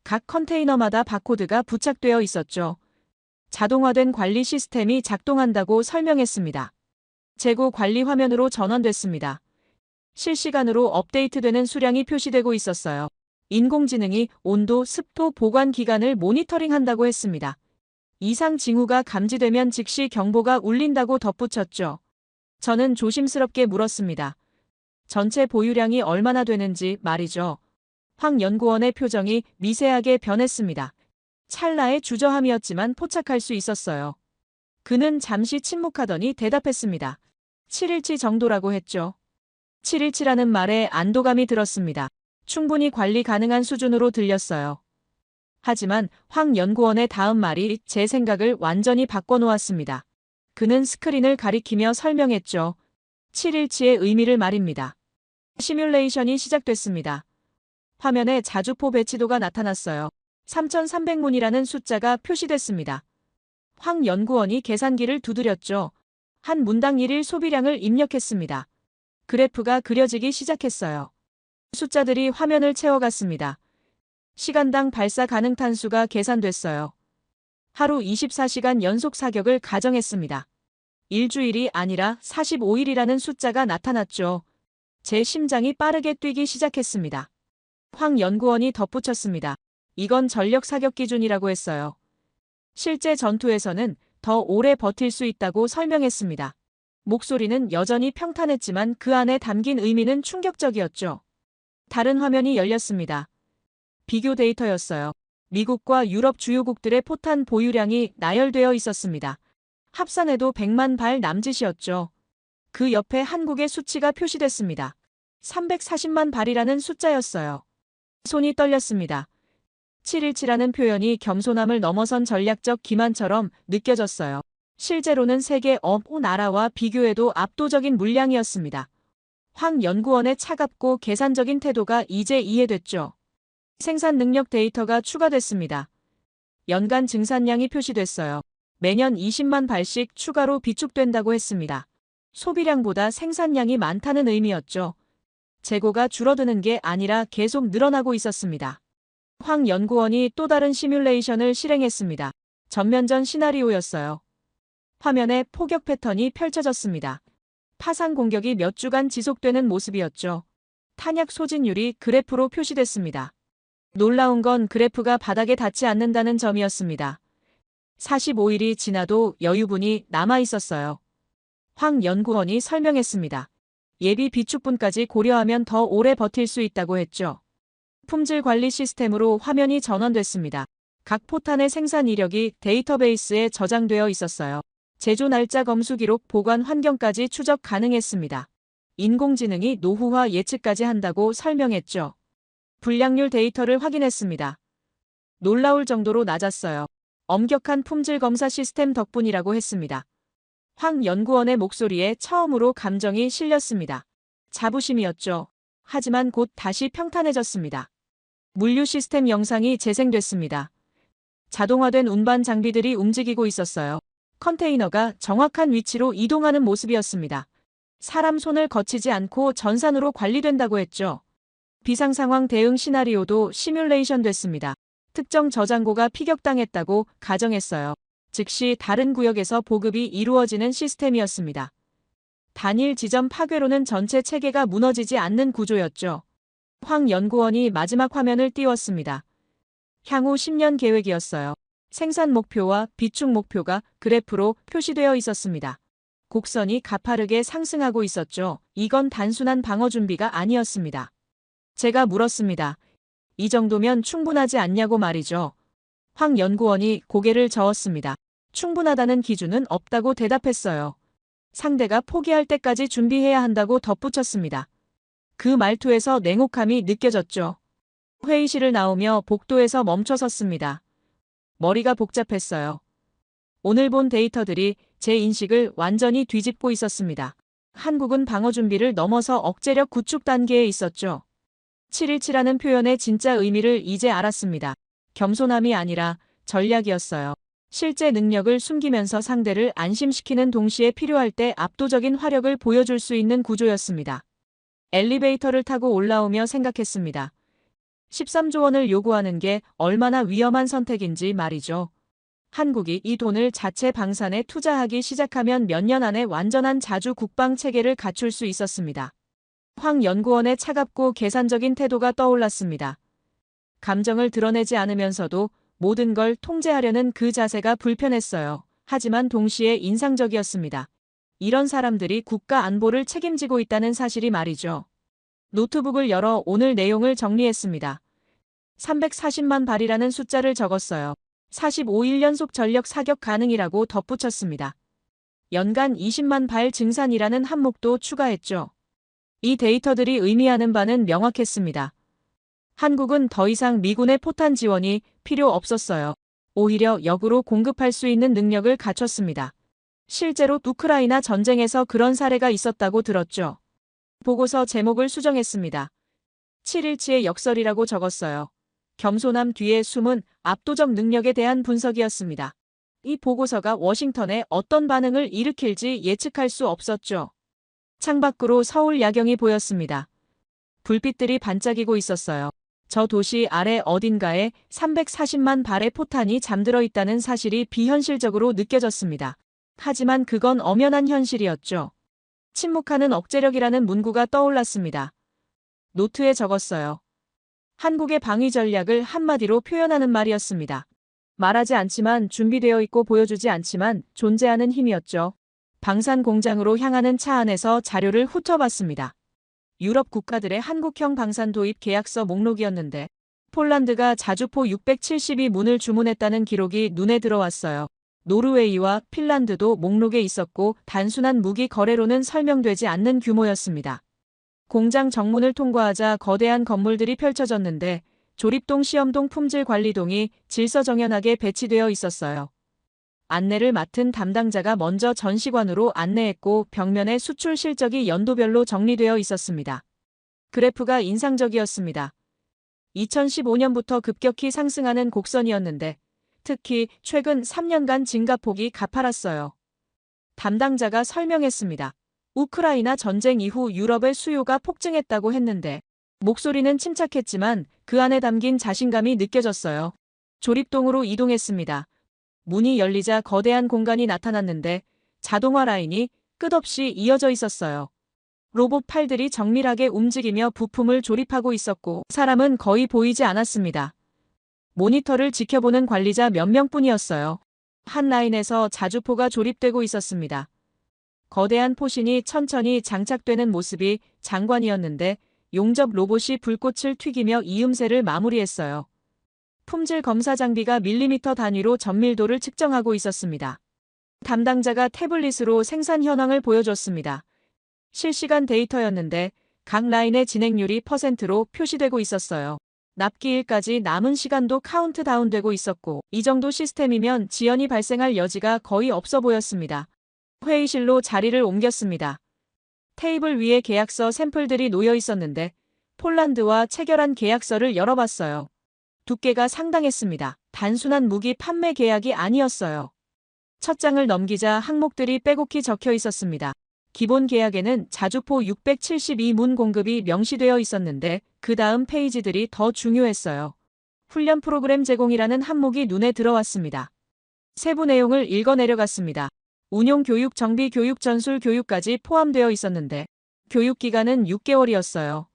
각 컨테이너마다 바코드가 부착되어 있었죠. 자동화된 관리 시스템이 작동한다고 설명했습니다. 재고 관리 화면으로 전환됐습니다. 실시간으로 업데이트되는 수량이 표시되고 있었어요. 인공지능이 온도, 습도, 보관 기간을 모니터링한다고 했습니다. 이상 징후가 감지되면 즉시 경보가 울린다고 덧붙였죠. 저는 조심스럽게 물었습니다. 전체 보유량이 얼마나 되는지 말이죠. 황 연구원의 표정이 미세하게 변했습니다. 찰나의 주저함이었지만 포착할 수 있었어요. 그는 잠시 침묵하더니 대답했습니다. 7일치 정도라고 했죠. 7일치라는 말에 안도감이 들었습니다. 충분히 관리 가능한 수준으로 들렸어요. 하지만 황 연구원의 다음 말이 제 생각을 완전히 바꿔놓았습니다. 그는 스크린을 가리키며 설명했죠. 7일치의 의미를 말입니다. 시뮬레이션이 시작됐습니다. 화면에 자주포 배치도가 나타났어요. 3,300문이라는 숫자가 표시됐습니다. 황 연구원이 계산기를 두드렸죠. 한 문당 1일 소비량을 입력했습니다. 그래프가 그려지기 시작했어요. 숫자들이 화면을 채워갔습니다. 시간당 발사 가능 탄수가 계산됐어요. 하루 24시간 연속 사격을 가정했습니다. 일주일이 아니라 45일이라는 숫자가 나타났죠. 제 심장이 빠르게 뛰기 시작했습니다. 황 연구원이 덧붙였습니다. 이건 전력 사격 기준이라고 했어요. 실제 전투에서는 더 오래 버틸 수 있다고 설명했습니다. 목소리는 여전히 평탄했지만 그 안에 담긴 의미는 충격적이었죠. 다른 화면이 열렸습니다. 비교 데이터였어요. 미국과 유럽 주요국들의 포탄 보유량이 나열되어 있었습니다. 합산해도 100만 발 남짓이었죠. 그 옆에 한국의 수치가 표시됐습니다. 340만 발이라는 숫자였어요. 손이 떨렸습니다. 717라는 표현이 겸손함을 넘어선 전략적 기만처럼 느껴졌어요. 실제로는 세계 어느 나라와 비교해도 압도적인 물량이었습니다. 황 연구원의 차갑고 계산적인 태도가 이제 이해됐죠. 생산 능력 데이터가 추가됐습니다. 연간 증산량이 표시됐어요. 매년 20만 발씩 추가로 비축된다고 했습니다. 소비량보다 생산량이 많다는 의미였죠. 재고가 줄어드는 게 아니라 계속 늘어나고 있었습니다. 황 연구원이 또 다른 시뮬레이션을 실행했습니다. 전면전 시나리오였어요. 화면에 포격 패턴이 펼쳐졌습니다. 파상 공격이 몇 주간 지속되는 모습이었죠. 탄약 소진율이 그래프로 표시됐습니다. 놀라운 건 그래프가 바닥에 닿지 않는다는 점이었습니다. 45일이 지나도 여유분이 남아 있었어요. 황 연구원이 설명했습니다. 예비 비축분까지 고려하면 더 오래 버틸 수 있다고 했죠. 품질 관리 시스템으로 화면이 전환됐습니다. 각 포탄의 생산 이력이 데이터베이스에 저장되어 있었어요. 제조 날짜 검수 기록 보관 환경까지 추적 가능했습니다. 인공지능이 노후화 예측까지 한다고 설명했죠. 불량률 데이터를 확인했습니다. 놀라울 정도로 낮았어요. 엄격한 품질 검사 시스템 덕분이라고 했습니다. 황 연구원의 목소리에 처음으로 감정이 실렸습니다. 자부심이었죠. 하지만 곧 다시 평탄해졌습니다. 물류 시스템 영상이 재생됐습니다. 자동화된 운반 장비들이 움직이고 있었어요. 컨테이너가 정확한 위치로 이동하는 모습이었습니다. 사람 손을 거치지 않고 전산으로 관리된다고 했죠. 비상상황 대응 시나리오도 시뮬레이션 됐습니다. 특정 저장고가 피격당했다고 가정했어요. 즉시 다른 구역에서 보급이 이루어지는 시스템이었습니다. 단일 지점 파괴로는 전체 체계가 무너지지 않는 구조였죠. 황 연구원이 마지막 화면을 띄웠습니다. 향후 10년 계획이었어요. 생산 목표와 비축 목표가 그래프로 표시되어 있었습니다. 곡선이 가파르게 상승하고 있었죠. 이건 단순한 방어 준비가 아니었습니다. 제가 물었습니다. 이 정도면 충분하지 않냐고 말이죠. 황 연구원이 고개를 저었습니다. 충분하다는 기준은 없다고 대답했어요. 상대가 포기할 때까지 준비해야 한다고 덧붙였습니다. 그 말투에서 냉혹함이 느껴졌죠. 회의실을 나오며 복도에서 멈춰섰습니다. 머리가 복잡했어요. 오늘 본 데이터들이 제 인식을 완전히 뒤집고 있었습니다. 한국은 방어 준비를 넘어서 억제력 구축 단계에 있었죠. 717라는 표현의 진짜 의미를 이제 알았습니다. 겸손함이 아니라 전략이었어요. 실제 능력을 숨기면서 상대를 안심시키는 동시에 필요할 때 압도적인 화력을 보여줄 수 있는 구조였습니다. 엘리베이터를 타고 올라오며 생각했습니다. 13조 원을 요구하는 게 얼마나 위험한 선택인지 말이죠. 한국이 이 돈을 자체 방산에 투자하기 시작하면 몇 년 안에 완전한 자주 국방 체계를 갖출 수 있었습니다. 황 연구원의 차갑고 계산적인 태도가 떠올랐습니다. 감정을 드러내지 않으면서도 모든 걸 통제하려는 그 자세가 불편했어요. 하지만 동시에 인상적이었습니다. 이런 사람들이 국가 안보를 책임지고 있다는 사실이 말이죠. 노트북을 열어 오늘 내용을 정리했습니다. 340만 발이라는 숫자를 적었어요. 45일 연속 전력 사격 가능이라고 덧붙였습니다. 연간 20만 발 증산이라는 항목도 추가했죠. 이 데이터들이 의미하는 바는 명확했습니다. 한국은 더 이상 미군의 포탄 지원이 필요 없었어요. 오히려 역으로 공급할 수 있는 능력을 갖췄습니다. 실제로 우크라이나 전쟁에서 그런 사례가 있었다고 들었죠. 보고서 제목을 수정했습니다. 7일치의 역설이라고 적었어요. 겸손함 뒤에 숨은 압도적 능력에 대한 분석이었습니다. 이 보고서가 워싱턴에 어떤 반응을 일으킬지 예측할 수 없었죠. 창밖으로 서울 야경이 보였습니다. 불빛들이 반짝이고 있었어요. 저 도시 아래 어딘가에 340만 발의 포탄이 잠들어 있다는 사실이 비현실적으로 느껴졌습니다. 하지만 그건 엄연한 현실이었죠. 침묵하는 억제력이라는 문구가 떠올랐습니다. 노트에 적었어요. 한국의 방위 전략을 한마디로 표현하는 말이었습니다. 말하지 않지만 준비되어 있고 보여주지 않지만 존재하는 힘이었죠. 방산 공장으로 향하는 차 안에서 자료를 훑어봤습니다. 유럽 국가들의 한국형 방산 도입 계약서 목록이었는데 폴란드가 자주포 672문을 주문했다는 기록이 눈에 들어왔어요. 노르웨이와 핀란드도 목록에 있었고 단순한 무기 거래로는 설명되지 않는 규모였습니다. 공장 정문을 통과하자 거대한 건물들이 펼쳐졌는데 조립동, 시험동, 품질관리동이 질서정연하게 배치되어 있었어요. 안내를 맡은 담당자가 먼저 전시관으로 안내했고 벽면에 수출 실적이 연도별로 정리되어 있었습니다. 그래프가 인상적이었습니다. 2015년부터 급격히 상승하는 곡선이었는데 특히 최근 3년간 증가폭이 가팔랐어요. 담당자가 설명했습니다. 우크라이나 전쟁 이후 유럽의 수요가 폭증했다고 했는데 목소리는 침착했지만 그 안에 담긴 자신감이 느껴졌어요. 조립동으로 이동했습니다. 문이 열리자 거대한 공간이 나타났는데 자동화 라인이 끝없이 이어져 있었어요. 로봇 팔들이 정밀하게 움직이며 부품을 조립하고 있었고 사람은 거의 보이지 않았습니다. 모니터를 지켜보는 관리자 몇 명뿐이었어요. 한 라인에서 자주포가 조립되고 있었습니다. 거대한 포신이 천천히 장착되는 모습이 장관이었는데 용접 로봇이 불꽃을 튀기며 이음새를 마무리했어요. 품질 검사 장비가 밀리미터 단위로 전밀도를 측정하고 있었습니다. 담당자가 태블릿으로 생산 현황을 보여줬습니다. 실시간 데이터였는데 각 라인의 진행률이 %로 표시되고 있었어요. 납기일까지 남은 시간도 카운트다운되고 있었고 이 정도 시스템이면 지연이 발생할 여지가 거의 없어 보였습니다. 회의실로 자리를 옮겼습니다. 테이블 위에 계약서 샘플들이 놓여 있었는데 폴란드와 체결한 계약서를 열어봤어요. 두께가 상당했습니다. 단순한 무기 판매 계약이 아니었어요. 첫 장을 넘기자 항목들이 빼곡히 적혀 있었습니다. 기본 계약에는 자주포 672문 공급이 명시되어 있었는데 그 다음 페이지들이 더 중요했어요. 훈련 프로그램 제공이라는 항목이 눈에 들어왔습니다. 세부 내용을 읽어 내려갔습니다. 운용 교육, 정비 교육, 전술 교육까지 포함되어 있었는데 교육 기간은 6개월이었어요.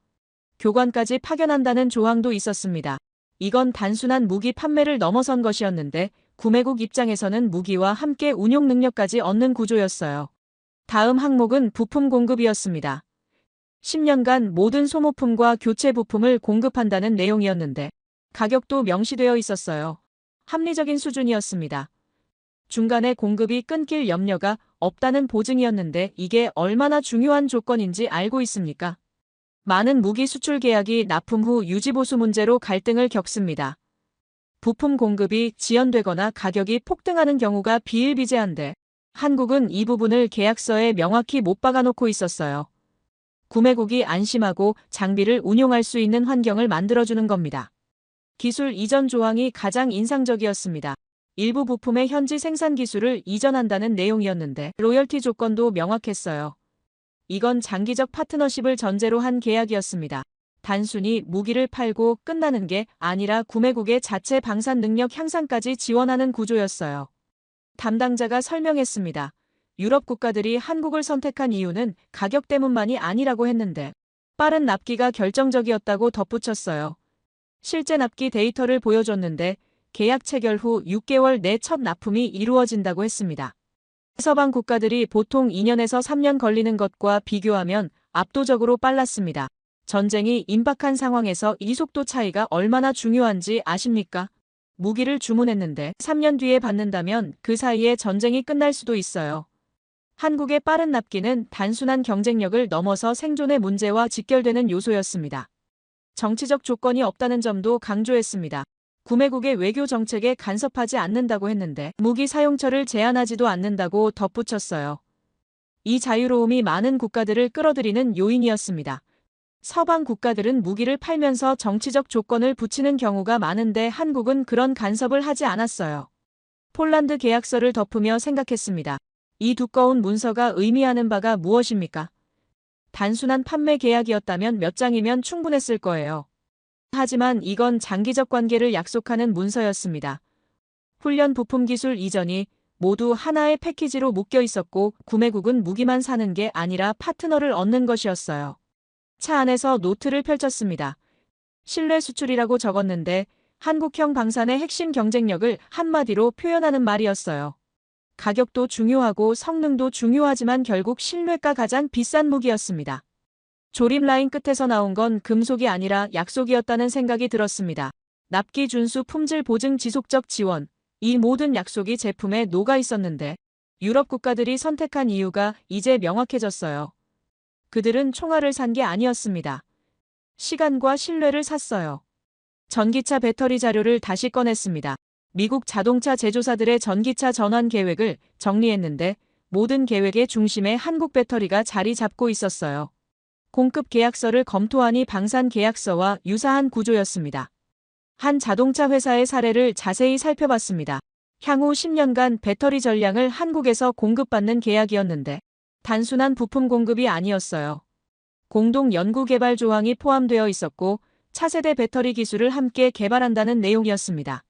교관까지 파견한다는 조항도 있었습니다. 이건 단순한 무기 판매를 넘어선 것이었는데 구매국 입장에서는 무기와 함께 운용 능력까지 얻는 구조였어요. 다음 항목은 부품 공급이었습니다. 10년간 모든 소모품과 교체 부품을 공급한다는 내용이었는데 가격도 명시되어 있었어요. 합리적인 수준이었습니다. 중간에 공급이 끊길 염려가 없다는 보증이었는데 이게 얼마나 중요한 조건인지 알고 있습니까? 많은 무기 수출 계약이 납품 후 유지보수 문제로 갈등을 겪습니다. 부품 공급이 지연되거나 가격이 폭등하는 경우가 비일비재한데 한국은 이 부분을 계약서에 명확히 못 박아놓고 있었어요. 구매국이 안심하고 장비를 운용할 수 있는 환경을 만들어주는 겁니다. 기술 이전 조항이 가장 인상적이었습니다. 일부 부품의 현지 생산 기술을 이전한다는 내용이었는데 로열티 조건도 명확했어요. 이건 장기적 파트너십을 전제로 한 계약이었습니다. 단순히 무기를 팔고 끝나는 게 아니라 구매국의 자체 방산 능력 향상까지 지원하는 구조였어요. 담당자가 설명했습니다. 유럽 국가들이 한국을 선택한 이유는 가격 때문만이 아니라고 했는데 빠른 납기가 결정적이었다고 덧붙였어요. 실제 납기 데이터를 보여줬는데 계약 체결 후 6개월 내 첫 납품이 이루어진다고 했습니다. 서방 국가들이 보통 2년에서 3년 걸리는 것과 비교하면 압도적으로 빨랐습니다. 전쟁이 임박한 상황에서 이 속도 차이가 얼마나 중요한지 아십니까? 무기를 주문했는데 3년 뒤에 받는다면 그 사이에 전쟁이 끝날 수도 있어요. 한국의 빠른 납기는 단순한 경쟁력을 넘어서 생존의 문제와 직결되는 요소였습니다. 정치적 조건이 없다는 점도 강조했습니다. 구매국의 외교 정책에 간섭하지 않는다고 했는데 무기 사용처를 제한하지도 않는다고 덧붙였어요. 이 자유로움이 많은 국가들을 끌어들이는 요인이었습니다. 서방 국가들은 무기를 팔면서 정치적 조건을 붙이는 경우가 많은데 한국은 그런 간섭을 하지 않았어요. 폴란드 계약서를 덮으며 생각했습니다. 이 두꺼운 문서가 의미하는 바가 무엇입니까? 단순한 판매 계약이었다면 몇 장이면 충분했을 거예요. 하지만 이건 장기적 관계를 약속하는 문서였습니다. 훈련 부품 기술 이전이 모두 하나의 패키지로 묶여 있었고 구매국은 무기만 사는 게 아니라 파트너를 얻는 것이었어요. 차 안에서 노트를 펼쳤습니다. 신뢰 수출이라고 적었는데 한국형 방산의 핵심 경쟁력을 한마디로 표현하는 말이었어요. 가격도 중요하고 성능도 중요하지만 결국 신뢰가 가장 비싼 무기였습니다. 조립 라인 끝에서 나온 건 금속이 아니라 약속이었다는 생각이 들었습니다. 납기 준수 품질 보증 지속적 지원. 이 모든 약속이 제품에 녹아 있었는데 유럽 국가들이 선택한 이유가 이제 명확해졌어요. 그들은 총알을 산 게 아니었습니다. 시간과 신뢰를 샀어요. 전기차 배터리 자료를 다시 꺼냈습니다. 미국 자동차 제조사들의 전기차 전환 계획을 정리했는데 모든 계획의 중심에 한국 배터리가 자리 잡고 있었어요. 공급 계약서를 검토하니 방산 계약서와 유사한 구조였습니다. 한 자동차 회사의 사례를 자세히 살펴봤습니다. 향후 10년간 배터리 전량을 한국에서 공급받는 계약이었는데 단순한 부품 공급이 아니었어요. 공동 연구개발 조항이 포함되어 있었고 차세대 배터리 기술을 함께 개발한다는 내용이었습니다.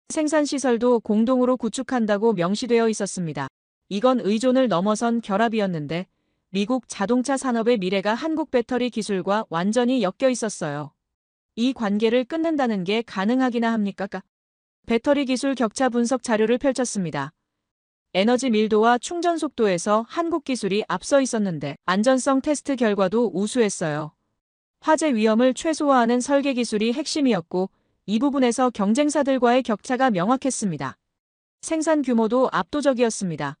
생산시설도 공동으로 구축한다고 명시되어 있었습니다. 이건 의존을 넘어선 결합이었는데 미국 자동차 산업의 미래가 한국 배터리 기술과 완전히 엮여 있었어요. 이 관계를 끊는다는 게 가능하기나 합니까? 배터리 기술 격차 분석 자료를 펼쳤습니다. 에너지 밀도와 충전 속도에서 한국 기술이 앞서 있었는데 안전성 테스트 결과도 우수했어요. 화재 위험을 최소화하는 설계 기술이 핵심이었고 이 부분에서 경쟁사들과의 격차가 명확했습니다. 생산 규모도 압도적이었습니다.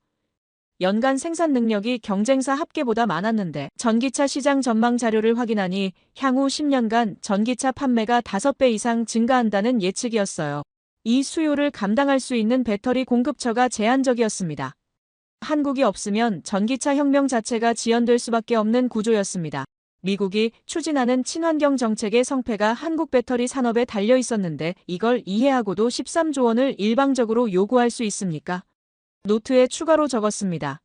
연간 생산 능력이 경쟁사 합계보다 많았는데 전기차 시장 전망 자료를 확인하니 향후 10년간 전기차 판매가 5배 이상 증가한다는 예측이었어요. 이 수요를 감당할 수 있는 배터리 공급처가 제한적이었습니다. 한국이 없으면 전기차 혁명 자체가 지연될 수밖에 없는 구조였습니다. 미국이 추진하는 친환경 정책의 성패가 한국 배터리 산업에 달려 있었는데 이걸 이해하고도 13조 원을 일방적으로 요구할 수 있습니까? 노트에 추가로 적었습니다.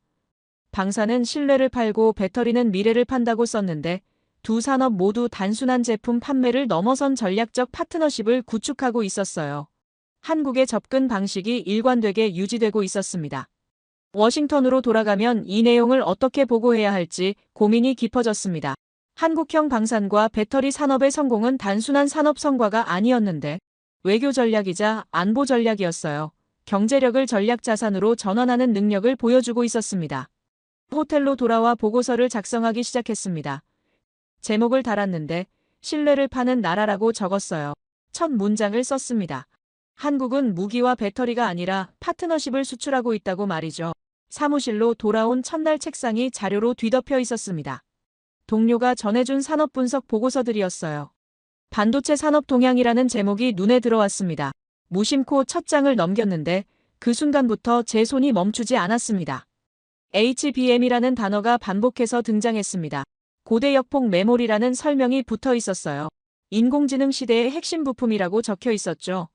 방산은 신뢰를 팔고 배터리는 미래를 판다고 썼는데 두 산업 모두 단순한 제품 판매를 넘어선 전략적 파트너십을 구축하고 있었어요. 한국의 접근 방식이 일관되게 유지되고 있었습니다. 워싱턴으로 돌아가면 이 내용을 어떻게 보고해야 할지 고민이 깊어졌습니다. 한국형 방산과 배터리 산업의 성공은 단순한 산업 성과가 아니었는데 외교 전략이자 안보 전략이었어요. 경제력을 전략 자산으로 전환하는 능력을 보여주고 있었습니다. 호텔로 돌아와 보고서를 작성하기 시작했습니다. 제목을 달았는데 신뢰를 파는 나라라고 적었어요. 첫 문장을 썼습니다. 한국은 무기와 배터리가 아니라 파트너십을 수출하고 있다고 말이죠. 사무실로 돌아온 첫날 책상이 자료로 뒤덮여 있었습니다. 동료가 전해준 산업 분석 보고서들이었어요. 반도체 산업 동향이라는 제목이 눈에 들어왔습니다. 무심코 첫 장을 넘겼는데 그 순간부터 제 손이 멈추지 않았습니다. HBM이라는 단어가 반복해서 등장했습니다. 고대 역폭 메모리라는 설명이 붙어 있었어요. 인공지능 시대의 핵심 부품이라고 적혀 있었죠.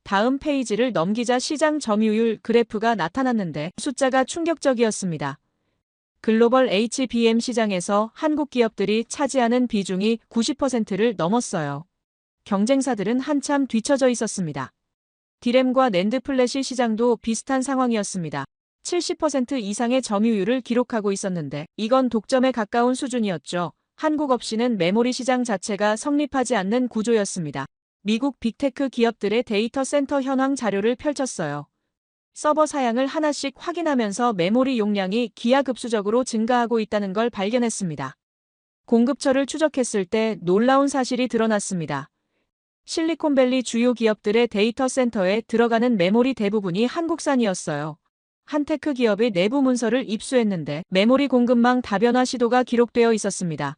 다음 페이지를 넘기자 시장 점유율 그래프가 나타났는데 숫자가 충격적이었습니다. 글로벌 HBM 시장에서 한국 기업들이 차지하는 비중이 90%를 넘었어요. 경쟁사들은 한참 뒤처져 있었습니다. 디램과 낸드 플래시 시장도 비슷한 상황이었습니다. 70% 이상의 점유율을 기록하고 있었는데 이건 독점에 가까운 수준이었죠. 한국 없이는 메모리 시장 자체가 성립하지 않는 구조였습니다. 미국 빅테크 기업들의 데이터 센터 현황 자료를 펼쳤어요. 서버 사양을 하나씩 확인하면서 메모리 용량이 기하급수적으로 증가하고 있다는 걸 발견했습니다. 공급처를 추적했을 때 놀라운 사실이 드러났습니다. 실리콘밸리 주요 기업들의 데이터 센터에 들어가는 메모리 대부분이 한국산이었어요. 한 테크 기업의 내부 문서를 입수했는데 메모리 공급망 다변화 시도가 기록되어 있었습니다.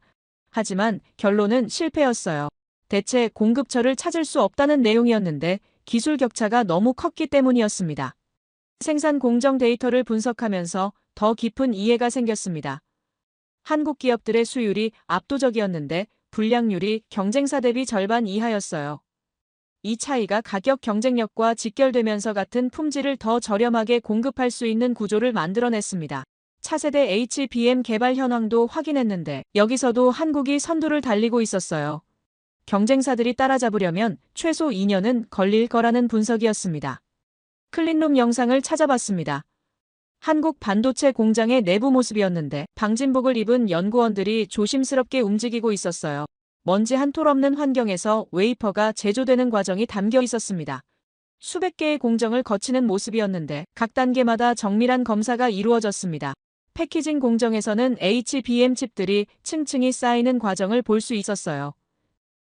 하지만 결론은 실패였어요. 대체 공급처를 찾을 수 없다는 내용이었는데 기술 격차가 너무 컸기 때문이었습니다. 생산 공정 데이터를 분석하면서 더 깊은 이해가 생겼습니다. 한국 기업들의 수율이 압도적이었는데 불량률이 경쟁사 대비 절반 이하였어요. 이 차이가 가격 경쟁력과 직결되면서 같은 품질을 더 저렴하게 공급할 수 있는 구조를 만들어냈습니다. 차세대 HBM 개발 현황도 확인했는데 여기서도 한국이 선두를 달리고 있었어요. 경쟁사들이 따라잡으려면 최소 2년은 걸릴 거라는 분석이었습니다. 클린룸 영상을 찾아봤습니다. 한국 반도체 공장의 내부 모습이었는데 방진복을 입은 연구원들이 조심스럽게 움직이고 있었어요. 먼지 한 톨 없는 환경에서 웨이퍼가 제조되는 과정이 담겨 있었습니다. 수백 개의 공정을 거치는 모습이었는데 각 단계마다 정밀한 검사가 이루어졌습니다. 패키징 공정에서는 HBM 칩들이 층층이 쌓이는 과정을 볼 수 있었어요.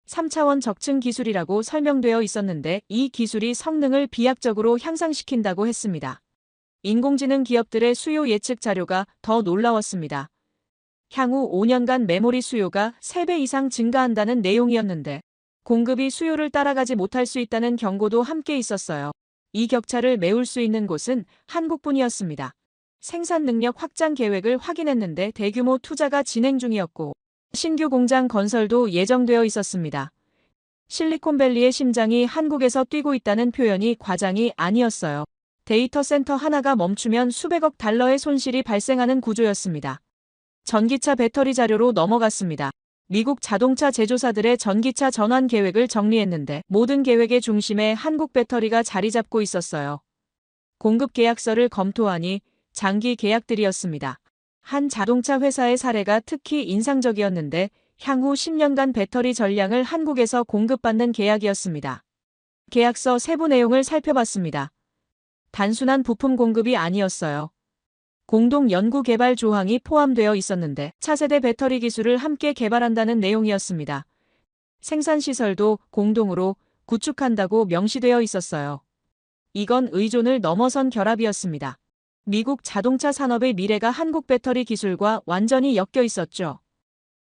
3차원 적층 기술이라고 설명되어 있었는데 이 기술이 성능을 비약적으로 향상시킨다고 했습니다. 인공지능 기업들의 수요 예측 자료가 더 놀라웠습니다. 향후 5년간 메모리 수요가 3배 이상 증가한다는 내용이었는데 공급이 수요를 따라가지 못할 수 있다는 경고도 함께 있었어요. 이 격차를 메울 수 있는 곳은 한국뿐이었습니다. 생산 능력 확장 계획을 확인했는데 대규모 투자가 진행 중이었고 신규 공장 건설도 예정되어 있었습니다. 실리콘밸리의 심장이 한국에서 뛰고 있다는 표현이 과장이 아니었어요. 데이터 센터 하나가 멈추면 수백억 달러의 손실이 발생하는 구조였습니다. 전기차 배터리 자료로 넘어갔습니다. 미국 자동차 제조사들의 전기차 전환 계획을 정리했는데 모든 계획의 중심에 한국 배터리가 자리 잡고 있었어요. 공급 계약서를 검토하니 장기 계약들이었습니다. 한 자동차 회사의 사례가 특히 인상적이었는데 향후 10년간 배터리 전량을 한국에서 공급받는 계약이었습니다. 계약서 세부 내용을 살펴봤습니다. 단순한 부품 공급이 아니었어요. 공동 연구 개발 조항이 포함되어 있었는데 차세대 배터리 기술을 함께 개발한다는 내용이었습니다. 생산 시설도 공동으로 구축한다고 명시되어 있었어요. 이건 의존을 넘어선 결합이었습니다. 미국 자동차 산업의 미래가 한국 배터리 기술과 완전히 엮여 있었죠.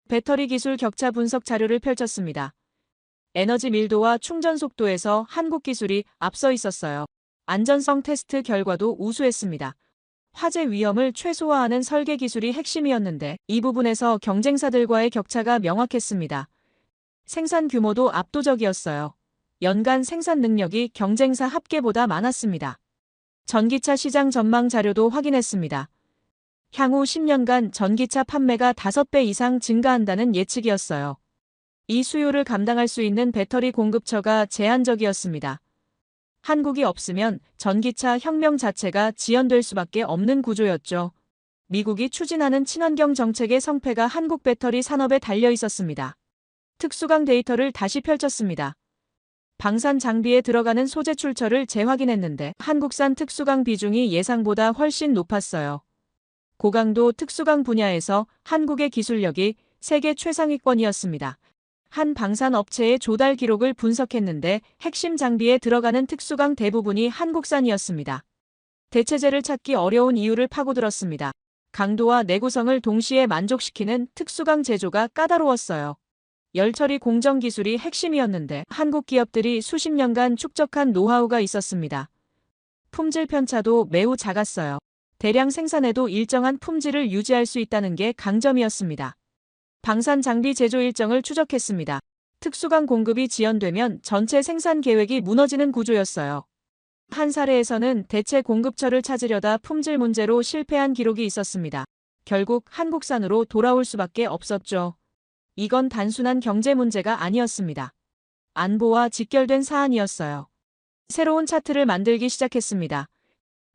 배터리 기술 격차 분석 자료를 펼쳤습니다. 에너지 밀도와 충전 속도에서 한국 기술이 앞서 있었어요. 안전성 테스트 결과도 우수했습니다. 화재 위험을 최소화하는 설계 기술이 핵심이었는데 이 부분에서 경쟁사들과의 격차가 명확했습니다. 생산 규모도 압도적이었어요. 연간 생산 능력이 경쟁사 합계보다 많았습니다. 전기차 시장 전망 자료도 확인했습니다. 향후 10년간 전기차 판매가 5배 이상 증가한다는 예측이었어요. 이 수요를 감당할 수 있는 배터리 공급처가 제한적이었습니다. 한국이 없으면 전기차 혁명 자체가 지연될 수밖에 없는 구조였죠. 미국이 추진하는 친환경 정책의 성패가 한국 배터리 산업에 달려 있었습니다. 특수강 데이터를 다시 펼쳤습니다. 방산 장비에 들어가는 소재 출처를 재확인했는데 한국산 특수강 비중이 예상보다 훨씬 높았어요. 고강도 특수강 분야에서 한국의 기술력이 세계 최상위권이었습니다. 한 방산 업체의 조달 기록을 분석했는데 핵심 장비에 들어가는 특수강 대부분이 한국산이었습니다. 대체재를 찾기 어려운 이유를 파고들었습니다. 강도와 내구성을 동시에 만족시키는 특수강 제조가 까다로웠어요. 열처리 공정 기술이 핵심이었는데 한국 기업들이 수십 년간 축적한 노하우가 있었습니다. 품질 편차도 매우 작았어요. 대량 생산에도 일정한 품질을 유지할 수 있다는 게 강점이었습니다. 방산 장비 제조 일정을 추적했습니다. 특수강 공급이 지연되면 전체 생산 계획이 무너지는 구조였어요. 한 사례에서는 대체 공급처를 찾으려다 품질 문제로 실패한 기록이 있었습니다. 결국 한국산으로 돌아올 수밖에 없었죠. 이건 단순한 경제 문제가 아니었습니다. 안보와 직결된 사안이었어요. 새로운 차트를 만들기 시작했습니다.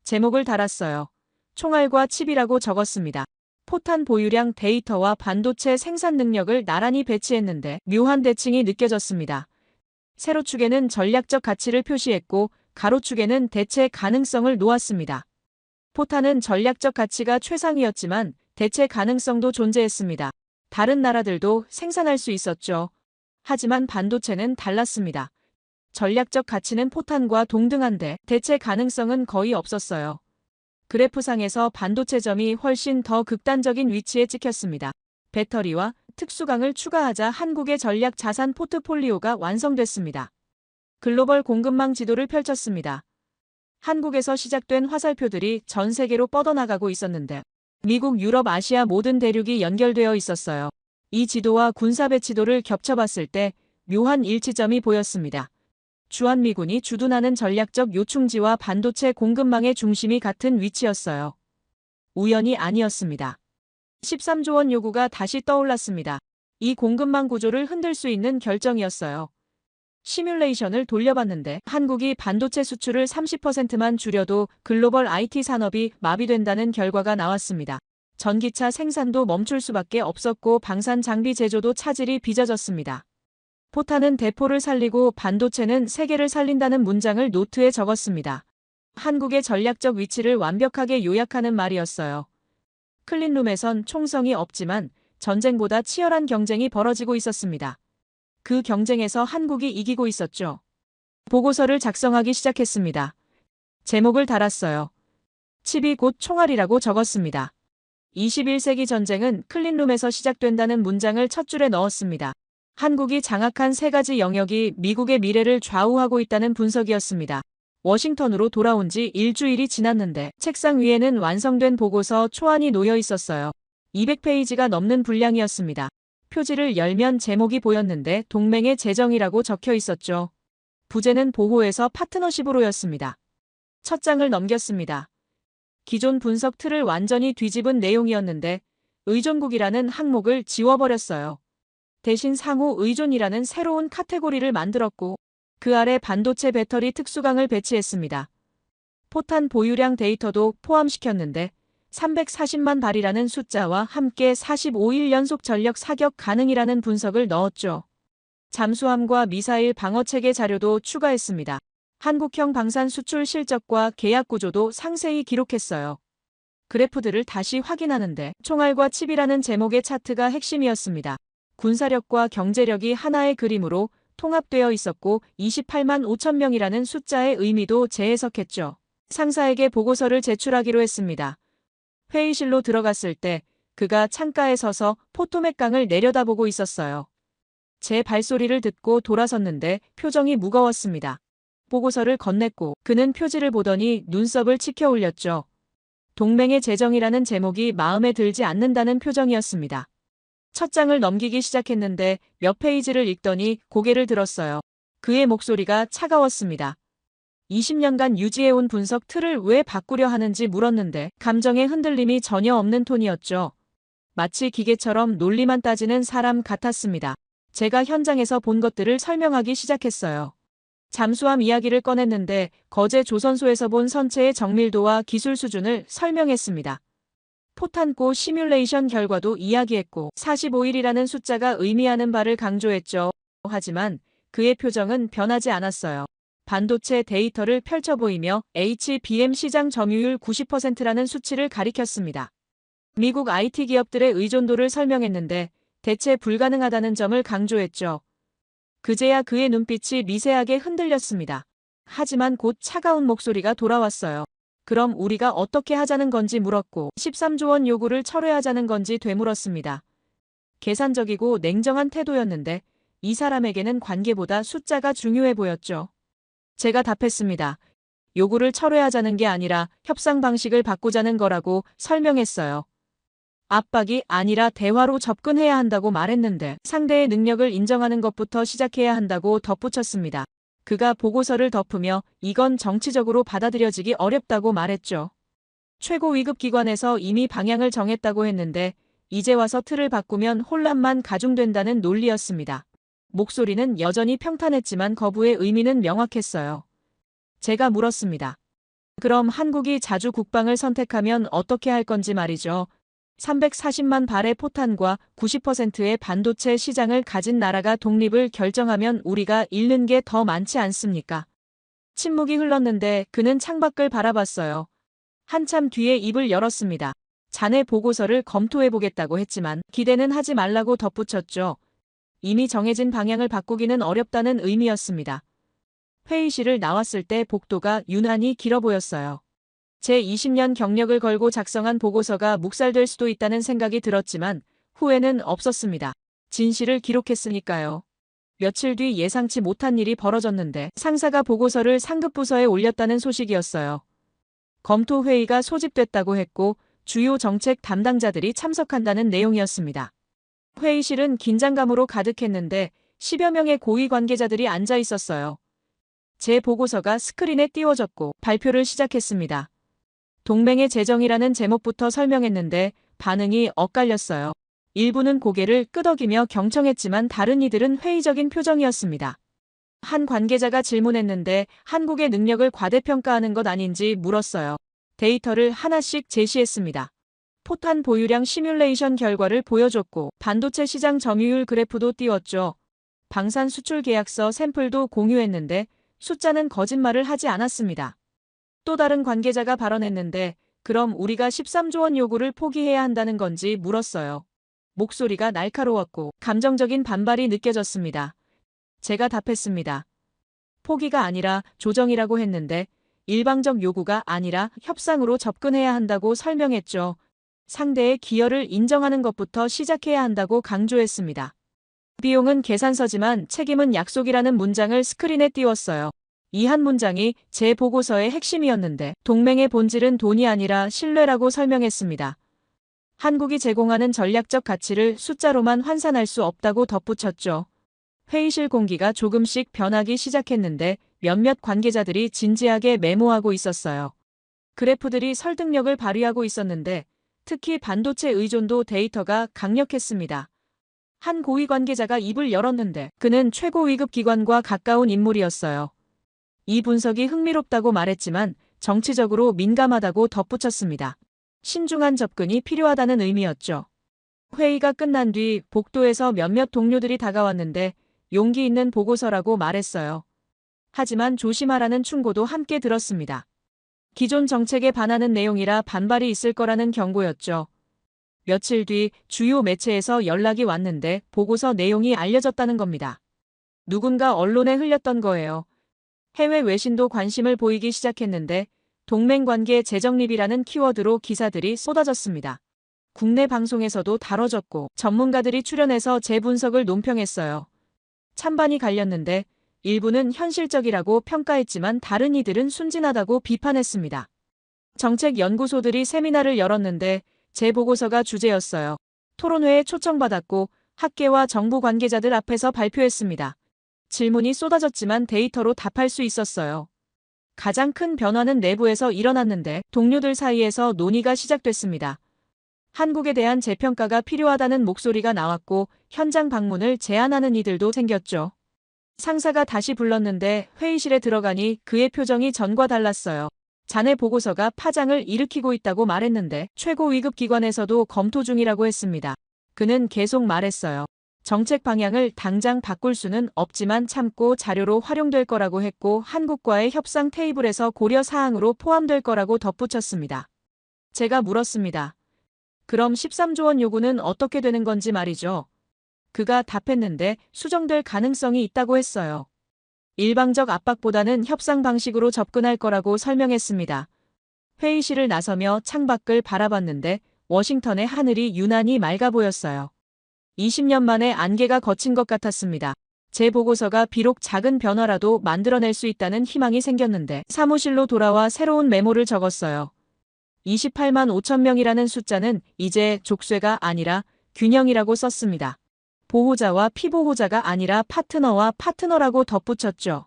제목을 달았어요. 총알과 칩이라고 적었습니다. 포탄 보유량 데이터와 반도체 생산 능력을 나란히 배치했는데 묘한 대칭이 느껴졌습니다. 세로축에는 전략적 가치를 표시했고 가로축에는 대체 가능성을 놓았습니다. 포탄은 전략적 가치가 최상위였지만 대체 가능성도 존재했습니다. 다른 나라들도 생산할 수 있었죠. 하지만 반도체는 달랐습니다. 전략적 가치는 포탄과 동등한데 대체 가능성은 거의 없었어요. 그래프상에서 반도체점이 훨씬 더 극단적인 위치에 찍혔습니다. 배터리와 특수강을 추가하자 한국의 전략 자산 포트폴리오가 완성됐습니다. 글로벌 공급망 지도를 펼쳤습니다. 한국에서 시작된 화살표들이 전 세계로 뻗어나가고 있었는데 미국, 유럽, 아시아 모든 대륙이 연결되어 있었어요. 이 지도와 군사 배치도를 겹쳐봤을 때 묘한 일치점이 보였습니다. 주한미군이 주둔하는 전략적 요충지와 반도체 공급망의 중심이 같은 위치였어요. 우연이 아니었습니다. 13조 원 요구가 다시 떠올랐습니다. 이 공급망 구조를 흔들 수 있는 결정이었어요. 시뮬레이션을 돌려봤는데 한국이 반도체 수출을 30%만 줄여도 글로벌 IT 산업이 마비된다는 결과가 나왔습니다. 전기차 생산도 멈출 수밖에 없었고 방산 장비 제조도 차질이 빚어졌습니다. 포탄은 대포를 살리고 반도체는 세계를 살린다는 문장을 노트에 적었습니다. 한국의 전략적 위치를 완벽하게 요약하는 말이었어요. 클린룸에선 총성이 없지만 전쟁보다 치열한 경쟁이 벌어지고 있었습니다. 그 경쟁에서 한국이 이기고 있었죠. 보고서를 작성하기 시작했습니다. 제목을 달았어요. 칩이 곧 총알이라고 적었습니다. 21세기 전쟁은 클린룸에서 시작된다는 문장을 첫 줄에 넣었습니다. 한국이 장악한 세 가지 영역이 미국의 미래를 좌우하고 있다는 분석이었습니다. 워싱턴으로 돌아온 지 일주일이 지났는데 책상 위에는 완성된 보고서 초안이 놓여 있었어요. 200페이지가 넘는 분량이었습니다. 표지를 열면 제목이 보였는데 동맹의 재정이라고 적혀 있었죠. 부제는 보호에서 파트너십으로였습니다. 첫 장을 넘겼습니다. 기존 분석 틀을 완전히 뒤집은 내용이었는데 의존국이라는 항목을 지워버렸어요. 대신 상호 의존이라는 새로운 카테고리를 만들었고 그 아래 반도체 배터리 특수강을 배치했습니다. 포탄 보유량 데이터도 포함시켰는데 340만 발이라는 숫자와 함께 45일 연속 전력 사격 가능이라는 분석을 넣었죠. 잠수함과 미사일 방어체계 자료도 추가했습니다. 한국형 방산 수출 실적과 계약 구조도 상세히 기록했어요. 그래프들을 다시 확인하는데 총알과 칩이라는 제목의 차트가 핵심이었습니다. 군사력과 경제력이 하나의 그림으로 통합되어 있었고 28만 5천 명이라는 숫자의 의미도 재해석했죠. 상사에게 보고서를 제출하기로 했습니다. 회의실로 들어갔을 때 그가 창가에 서서 포토맥강을 내려다보고 있었어요. 제 발소리를 듣고 돌아섰는데 표정이 무거웠습니다. 보고서를 건넸고 그는 표지를 보더니 눈썹을 치켜 올렸죠. 동맹의 재정이라는 제목이 마음에 들지 않는다는 표정이었습니다. 첫 장을 넘기기 시작했는데 몇 페이지를 읽더니 고개를 들었어요. 그의 목소리가 차가웠습니다. 20년간 유지해온 분석 틀을 왜 바꾸려 하는지 물었는데 감정의 흔들림이 전혀 없는 톤이었죠. 마치 기계처럼 논리만 따지는 사람 같았습니다. 제가 현장에서 본 것들을 설명하기 시작했어요. 잠수함 이야기를 꺼냈는데 거제 조선소에서 본 선체의 정밀도와 기술 수준을 설명했습니다. 포탄고 시뮬레이션 결과도 이야기했고 45일이라는 숫자가 의미하는 바를 강조했죠. 하지만 그의 표정은 변하지 않았어요. 반도체 데이터를 펼쳐 보이며 HBM 시장 점유율 90%라는 수치를 가리켰습니다. 미국 IT 기업들의 의존도를 설명했는데 대체 불가능하다는 점을 강조했죠. 그제야 그의 눈빛이 미세하게 흔들렸습니다. 하지만 곧 차가운 목소리가 돌아왔어요. 그럼 우리가 어떻게 하자는 건지 물었고 13조 원 요구를 철회하자는 건지 되물었습니다. 계산적이고 냉정한 태도였는데 이 사람에게는 관계보다 숫자가 중요해 보였죠. 제가 답했습니다. 요구를 철회하자는 게 아니라 협상 방식을 바꾸자는 거라고 설명했어요. 압박이 아니라 대화로 접근해야 한다고 말했는데 상대의 능력을 인정하는 것부터 시작해야 한다고 덧붙였습니다. 그가 보고서를 덮으며 이건 정치적으로 받아들여지기 어렵다고 말했죠. 최고 위급 기관에서 이미 방향을 정했다고 했는데 이제 와서 틀을 바꾸면 혼란만 가중된다는 논리였습니다. 목소리는 여전히 평탄했지만 거부의 의미는 명확했어요. 제가 물었습니다. 그럼 한국이 자주 국방을 선택하면 어떻게 할 건지 말이죠. 340만 발의 포탄과 90%의 반도체 시장을 가진 나라가 독립을 결정하면 우리가 잃는 게 더 많지 않습니까? 침묵이 흘렀는데 그는 창밖을 바라봤어요. 한참 뒤에 입을 열었습니다. 자네 보고서를 검토해보겠다고 했지만 기대는 하지 말라고 덧붙였죠. 이미 정해진 방향을 바꾸기는 어렵다는 의미였습니다. 회의실을 나왔을 때 복도가 유난히 길어 보였어요. 제 20년 경력을 걸고 작성한 보고서가 묵살될 수도 있다는 생각이 들었지만 후회는 없었습니다. 진실을 기록했으니까요. 며칠 뒤 예상치 못한 일이 벌어졌는데 상사가 보고서를 상급부서에 올렸다는 소식이었어요. 검토회의가 소집됐다고 했고 주요 정책 담당자들이 참석한다는 내용이었습니다. 회의실은 긴장감으로 가득했는데 10여 명의 고위 관계자들이 앉아 있었어요. 제 보고서가 스크린에 띄워졌고 발표를 시작했습니다. 동맹의 재정이라는 제목부터 설명했는데 반응이 엇갈렸어요. 일부는 고개를 끄덕이며 경청했지만 다른 이들은 회의적인 표정이었습니다. 한 관계자가 질문했는데 한국의 능력을 과대평가하는 것 아닌지 물었어요. 데이터를 하나씩 제시했습니다. 포탄 보유량 시뮬레이션 결과를 보여줬고 반도체 시장 점유율 그래프도 띄웠죠. 방산 수출 계약서 샘플도 공유했는데 숫자는 거짓말을 하지 않았습니다. 또 다른 관계자가 발언했는데 그럼 우리가 13조 원 요구를 포기해야 한다는 건지 물었어요. 목소리가 날카로웠고 감정적인 반발이 느껴졌습니다. 제가 답했습니다. 포기가 아니라 조정이라고 했는데 일방적 요구가 아니라 협상으로 접근해야 한다고 설명했죠. 상대의 기여를 인정하는 것부터 시작해야 한다고 강조했습니다. 비용은 계산서지만 책임은 약속이라는 문장을 스크린에 띄웠어요. 이 한 문장이 제 보고서의 핵심이었는데 동맹의 본질은 돈이 아니라 신뢰라고 설명했습니다. 한국이 제공하는 전략적 가치를 숫자로만 환산할 수 없다고 덧붙였죠. 회의실 공기가 조금씩 변하기 시작했는데 몇몇 관계자들이 진지하게 메모하고 있었어요. 그래프들이 설득력을 발휘하고 있었는데 특히 반도체 의존도 데이터가 강력했습니다. 한 고위 관계자가 입을 열었는데 그는 최고 위급 기관과 가까운 인물이었어요. 이 분석이 흥미롭다고 말했지만 정치적으로 민감하다고 덧붙였습니다. 신중한 접근이 필요하다는 의미였죠. 회의가 끝난 뒤 복도에서 몇몇 동료들이 다가왔는데 용기 있는 보고서라고 말했어요. 하지만 조심하라는 충고도 함께 들었습니다. 기존 정책에 반하는 내용이라 반발이 있을 거라는 경고였죠. 며칠 뒤 주요 매체에서 연락이 왔는데 보고서 내용이 알려졌다는 겁니다. 누군가 언론에 흘렸던 거예요. 해외 외신도 관심을 보이기 시작했는데 동맹관계 재정립이라는 키워드로 기사들이 쏟아졌습니다. 국내 방송에서도 다뤄졌고 전문가들이 출연해서 재분석을 논평했어요. 찬반이 갈렸는데 일부는 현실적이라고 평가했지만 다른 이들은 순진하다고 비판했습니다. 정책 연구소들이 세미나를 열었는데 제 보고서가 주제였어요. 토론회에 초청받았고 학계와 정부 관계자들 앞에서 발표했습니다. 질문이 쏟아졌지만 데이터로 답할 수 있었어요. 가장 큰 변화는 내부에서 일어났는데 동료들 사이에서 논의가 시작됐습니다. 한국에 대한 재평가가 필요하다는 목소리가 나왔고 현장 방문을 제안하는 이들도 생겼죠. 상사가 다시 불렀는데 회의실에 들어가니 그의 표정이 전과 달랐어요. 자네 보고서가 파장을 일으키고 있다고 말했는데 최고 위급 기관에서도 검토 중이라고 했습니다. 그는 계속 말했어요. 정책 방향을 당장 바꿀 수는 없지만 참고 자료로 활용될 거라고 했고 한국과의 협상 테이블에서 고려 사항으로 포함될 거라고 덧붙였습니다. 제가 물었습니다. 그럼 13조 원 요구는 어떻게 되는 건지 말이죠. 그가 답했는데 수정될 가능성이 있다고 했어요. 일방적 압박보다는 협상 방식으로 접근할 거라고 설명했습니다. 회의실을 나서며 창밖을 바라봤는데 워싱턴의 하늘이 유난히 맑아 보였어요. 20년 만에 안개가 걷힌 것 같았습니다. 제 보고서가 비록 작은 변화라도 만들어낼 수 있다는 희망이 생겼는데 사무실로 돌아와 새로운 메모를 적었어요. 28만 5천 명이라는 숫자는 이제 족쇄가 아니라 균형이라고 썼습니다. 보호자와 피보호자가 아니라 파트너와 파트너라고 덧붙였죠.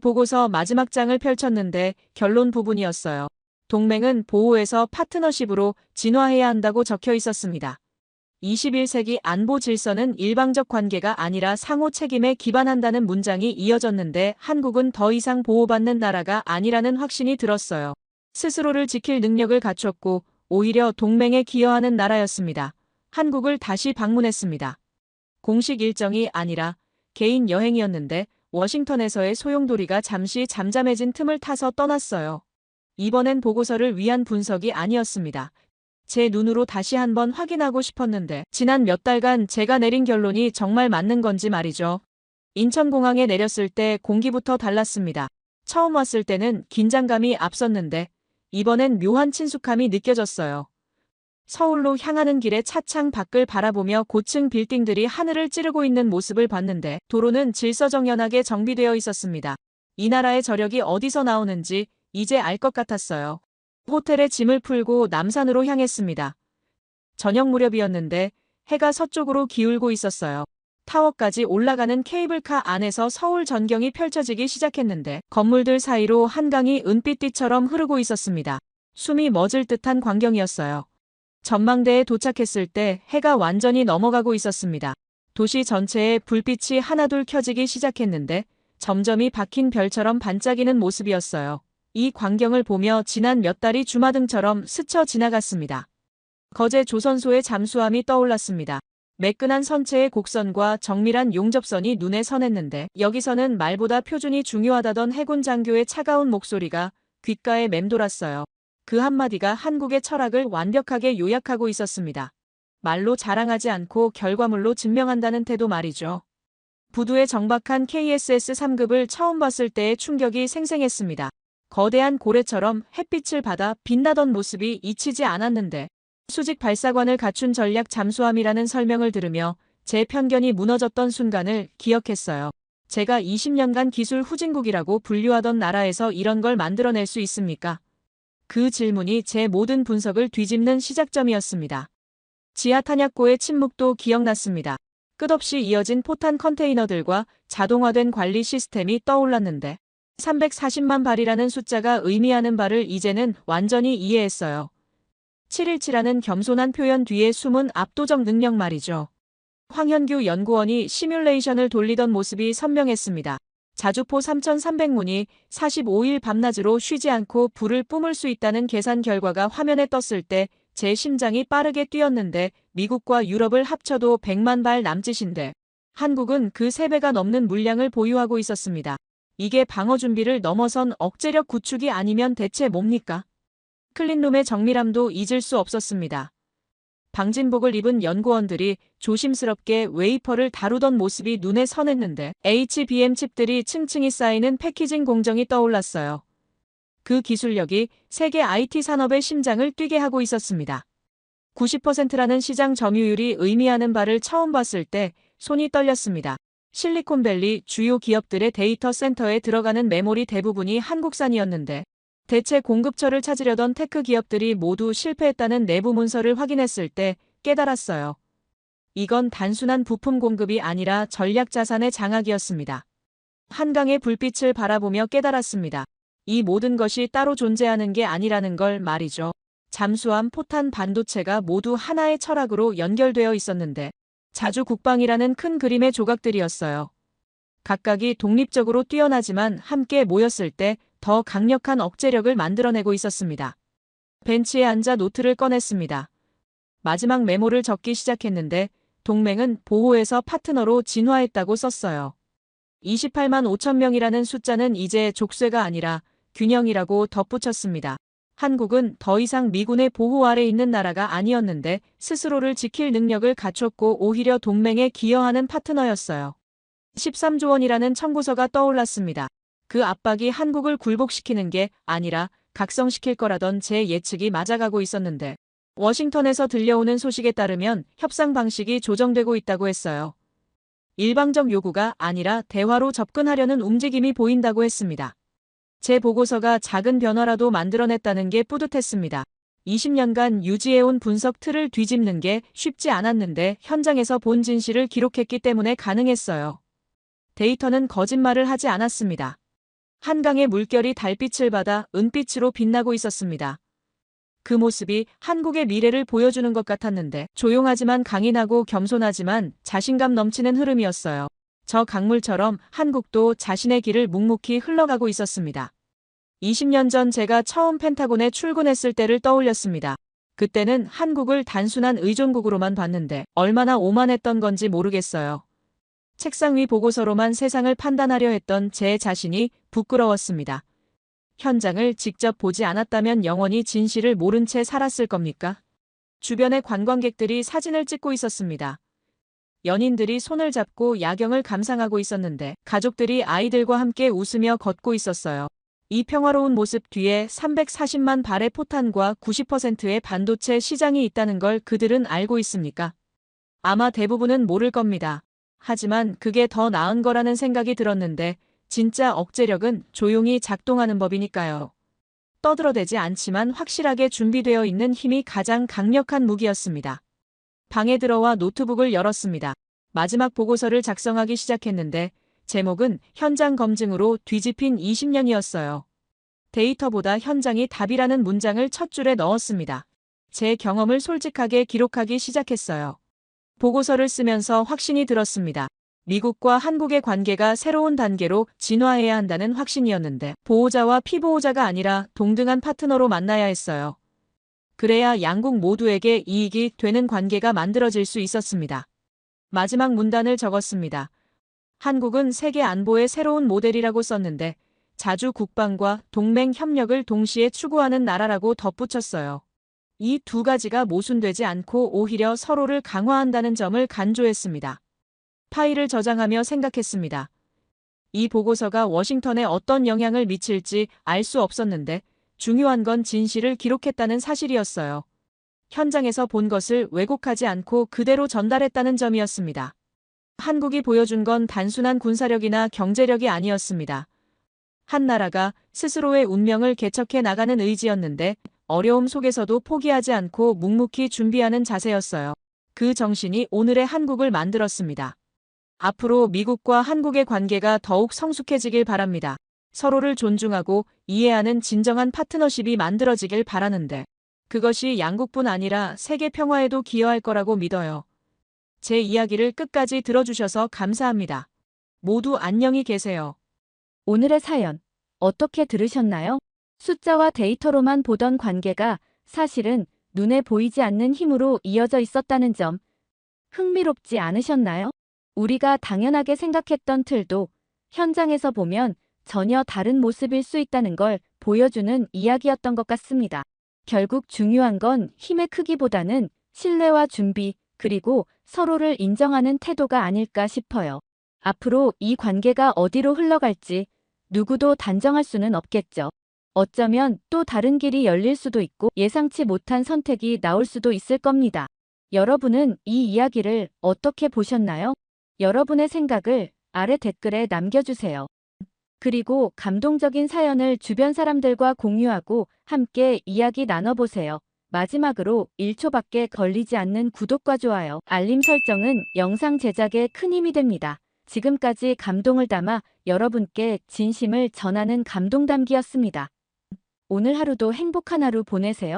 보고서 마지막 장을 펼쳤는데 결론 부분이었어요. 동맹은 보호에서 파트너십으로 진화해야 한다고 적혀 있었습니다. 21세기 안보 질서는 일방적 관계가 아니라 상호 책임에 기반한다는 문장이 이어졌는데 한국은 더 이상 보호받는 나라가 아니라는 확신이 들었어요. 스스로를 지킬 능력을 갖췄고 오히려 동맹에 기여하는 나라였습니다. 한국을 다시 방문했습니다. 공식 일정이 아니라 개인 여행이었는데 워싱턴에서의 소용돌이가 잠시 잠잠해진 틈을 타서 떠났어요. 이번엔 보고서를 위한 분석이 아니었습니다. 제 눈으로 다시 한번 확인하고 싶었는데 지난 몇 달간 제가 내린 결론이 정말 맞는 건지 말이죠. 인천공항에 내렸을 때 공기부터 달랐습니다. 처음 왔을 때는 긴장감이 앞섰는데 이번엔 묘한 친숙함이 느껴졌어요. 서울로 향하는 길에 차창 밖을 바라보며 고층 빌딩들이 하늘을 찌르고 있는 모습을 봤는데 도로는 질서정연하게 정비되어 있었습니다. 이 나라의 저력이 어디서 나오는지 이제 알 것 같았어요. 호텔에 짐을 풀고 남산으로 향했습니다. 저녁 무렵이었는데 해가 서쪽으로 기울고 있었어요. 타워까지 올라가는 케이블카 안에서 서울 전경이 펼쳐지기 시작했는데 건물들 사이로 한강이 은빛띠처럼 흐르고 있었습니다. 숨이 멎을 듯한 광경이었어요. 전망대에 도착했을 때 해가 완전히 넘어가고 있었습니다. 도시 전체에 불빛이 하나둘 켜지기 시작했는데 점점이 박힌 별처럼 반짝이는 모습이었어요. 이 광경을 보며 지난 몇 달이 주마등처럼 스쳐 지나갔습니다. 거제 조선소의 잠수함이 떠올랐습니다. 매끈한 선체의 곡선과 정밀한 용접선이 눈에 선했는데 여기서는 말보다 표준이 중요하다던 해군 장교의 차가운 목소리가 귓가에 맴돌았어요. 그 한마디가 한국의 철학을 완벽하게 요약하고 있었습니다. 말로 자랑하지 않고 결과물로 증명한다는 태도 말이죠. 부두에 정박한 KSS 3급을 처음 봤을 때의 충격이 생생했습니다. 거대한 고래처럼 햇빛을 받아 빛나던 모습이 잊히지 않았는데 수직 발사관을 갖춘 전략 잠수함이라는 설명을 들으며 제 편견이 무너졌던 순간을 기억했어요. 제가 20년간 기술 후진국이라고 분류하던 나라에서 이런 걸 만들어낼 수 있습니까? 그 질문이 제 모든 분석을 뒤집는 시작점이었습니다. 지하 탄약고의 침묵도 기억났습니다. 끝없이 이어진 포탄 컨테이너들과 자동화된 관리 시스템이 떠올랐는데 340만 발이라는 숫자가 의미하는 바를 이제는 완전히 이해했어요. 717라는 겸손한 표현 뒤에 숨은 압도적 능력 말이죠. 황현규 연구원이 시뮬레이션을 돌리던 모습이 선명했습니다. 자주포 3300문이 45일 밤낮으로 쉬지 않고 불을 뿜을 수 있다는 계산 결과가 화면에 떴을 때 제 심장이 빠르게 뛰었는데 미국과 유럽을 합쳐도 100만 발 남짓인데 한국은 그 3배가 넘는 물량을 보유하고 있었습니다. 이게 방어 준비를 넘어선 억제력 구축이 아니면 대체 뭡니까? 클린룸의 정밀함도 잊을 수 없었습니다. 방진복을 입은 연구원들이 조심스럽게 웨이퍼를 다루던 모습이 눈에 선했는데 HBM 칩들이 층층이 쌓이는 패키징 공정이 떠올랐어요. 그 기술력이 세계 IT 산업의 심장을 뛰게 하고 있었습니다. 90%라는 시장 점유율이 의미하는 바를 처음 봤을 때 손이 떨렸습니다. 실리콘밸리 주요 기업들의 데이터 센터에 들어가는 메모리 대부분이 한국산이었는데 대체 공급처를 찾으려던 테크 기업들이 모두 실패했다는 내부 문서를 확인했을 때 깨달았어요. 이건 단순한 부품 공급이 아니라 전략 자산의 장악이었습니다. 한강의 불빛을 바라보며 깨달았습니다. 이 모든 것이 따로 존재하는 게 아니라는 걸 말이죠. 잠수함, 포탄, 반도체가 모두 하나의 철학으로 연결되어 있었는데 자주 국방이라는 큰 그림의 조각들이었어요. 각각이 독립적으로 뛰어나지만 함께 모였을 때 더 강력한 억제력을 만들어내고 있었습니다. 벤치에 앉아 노트를 꺼냈습니다. 마지막 메모를 적기 시작했는데 동맹은 보호에서 파트너로 진화했다고 썼어요. 28만 5천 명이라는 숫자는 이제 족쇄가 아니라 균형이라고 덧붙였습니다. 한국은 더 이상 미군의 보호 아래 있는 나라가 아니었는데 스스로를 지킬 능력을 갖췄고 오히려 동맹에 기여하는 파트너였어요. 13조 원이라는 청구서가 떠올랐습니다. 그 압박이 한국을 굴복시키는 게 아니라 각성시킬 거라던 제 예측이 맞아가고 있었는데 워싱턴에서 들려오는 소식에 따르면 협상 방식이 조정되고 있다고 했어요. 일방적 요구가 아니라 대화로 접근하려는 움직임이 보인다고 했습니다. 제 보고서가 작은 변화라도 만들어냈다는 게 뿌듯했습니다. 20년간 유지해온 분석 틀을 뒤집는 게 쉽지 않았는데 현장에서 본 진실을 기록했기 때문에 가능했어요. 데이터는 거짓말을 하지 않았습니다. 한강의 물결이 달빛을 받아 은빛으로 빛나고 있었습니다. 그 모습이 한국의 미래를 보여주는 것 같았는데 조용하지만 강인하고 겸손하지만 자신감 넘치는 흐름이었어요. 저 강물처럼 한국도 자신의 길을 묵묵히 흘러가고 있었습니다. 20년 전 제가 처음 펜타곤에 출근했을 때를 떠올렸습니다. 그때는 한국을 단순한 의존국으로만 봤는데 얼마나 오만했던 건지 모르겠어요. 책상 위 보고서로만 세상을 판단하려 했던 제 자신이 부끄러웠습니다. 현장을 직접 보지 않았다면 영원히 진실을 모른 채 살았을 겁니까? 주변의 관광객들이 사진을 찍고 있었습니다. 연인들이 손을 잡고 야경을 감상하고 있었는데 가족들이 아이들과 함께 웃으며 걷고 있었어요. 이 평화로운 모습 뒤에 340만 발의 포탄과 90%의 반도체 시장이 있다는 걸 그들은 알고 있습니까? 아마 대부분은 모를 겁니다. 하지만 그게 더 나은 거라는 생각이 들었는데 진짜 억제력은 조용히 작동하는 법이니까요. 떠들어대지 않지만 확실하게 준비되어 있는 힘이 가장 강력한 무기였습니다. 방에 들어와 노트북을 열었습니다. 마지막 보고서를 작성하기 시작했는데 제목은 현장 검증으로 뒤집힌 20년이었어요. 데이터보다 현장이 답이라는 문장을 첫 줄에 넣었습니다. 제 경험을 솔직하게 기록하기 시작했어요. 보고서를 쓰면서 확신이 들었습니다. 미국과 한국의 관계가 새로운 단계로 진화해야 한다는 확신이었는데 보호자와 피보호자가 아니라 동등한 파트너로 만나야 했어요. 그래야 양국 모두에게 이익이 되는 관계가 만들어질 수 있었습니다. 마지막 문단을 적었습니다. 한국은 세계 안보의 새로운 모델이라고 썼는데 자주 국방과 동맹 협력을 동시에 추구하는 나라라고 덧붙였어요. 이 두 가지가 모순되지 않고 오히려 서로를 강화한다는 점을 강조했습니다. 파일을 저장하며 생각했습니다. 이 보고서가 워싱턴에 어떤 영향을 미칠지 알 수 없었는데 중요한 건 진실을 기록했다는 사실이었어요. 현장에서 본 것을 왜곡하지 않고 그대로 전달했다는 점이었습니다. 한국이 보여준 건 단순한 군사력이나 경제력이 아니었습니다. 한 나라가 스스로의 운명을 개척해 나가는 의지였는데 어려움 속에서도 포기하지 않고 묵묵히 준비하는 자세였어요. 그 정신이 오늘의 한국을 만들었습니다. 앞으로 미국과 한국의 관계가 더욱 성숙해지길 바랍니다. 서로를 존중하고 이해하는 진정한 파트너십이 만들어지길 바라는데 그것이 양국뿐 아니라 세계 평화에도 기여할 거라고 믿어요. 제 이야기를 끝까지 들어주셔서 감사합니다. 모두 안녕히 계세요. 오늘의 사연 어떻게 들으셨나요? 숫자와 데이터로만 보던 관계가 사실은 눈에 보이지 않는 힘으로 이어져 있었다는 점 흥미롭지 않으셨나요? 우리가 당연하게 생각했던 틀도 현장에서 보면 전혀 다른 모습일 수 있다는 걸 보여주는 이야기였던 것 같습니다. 결국 중요한 건 힘의 크기보다는 신뢰와 준비, 그리고 서로를 인정하는 태도가 아닐까 싶어요. 앞으로 이 관계가 어디로 흘러갈지 누구도 단정할 수는 없겠죠. 어쩌면 또 다른 길이 열릴 수도 있고 예상치 못한 선택이 나올 수도 있을 겁니다. 여러분은 이 이야기를 어떻게 보셨나요? 여러분의 생각을 아래 댓글에 남겨주세요. 그리고 감동적인 사연을 주변 사람들과 공유하고 함께 이야기 나눠보세요. 마지막으로 1초밖에 걸리지 않는 구독과 좋아요, 알림 설정은 영상 제작에 큰 힘이 됩니다. 지금까지 감동을 담아 여러분께 진심을 전하는 감동담기였습니다. 오늘 하루도 행복한 하루 보내세요.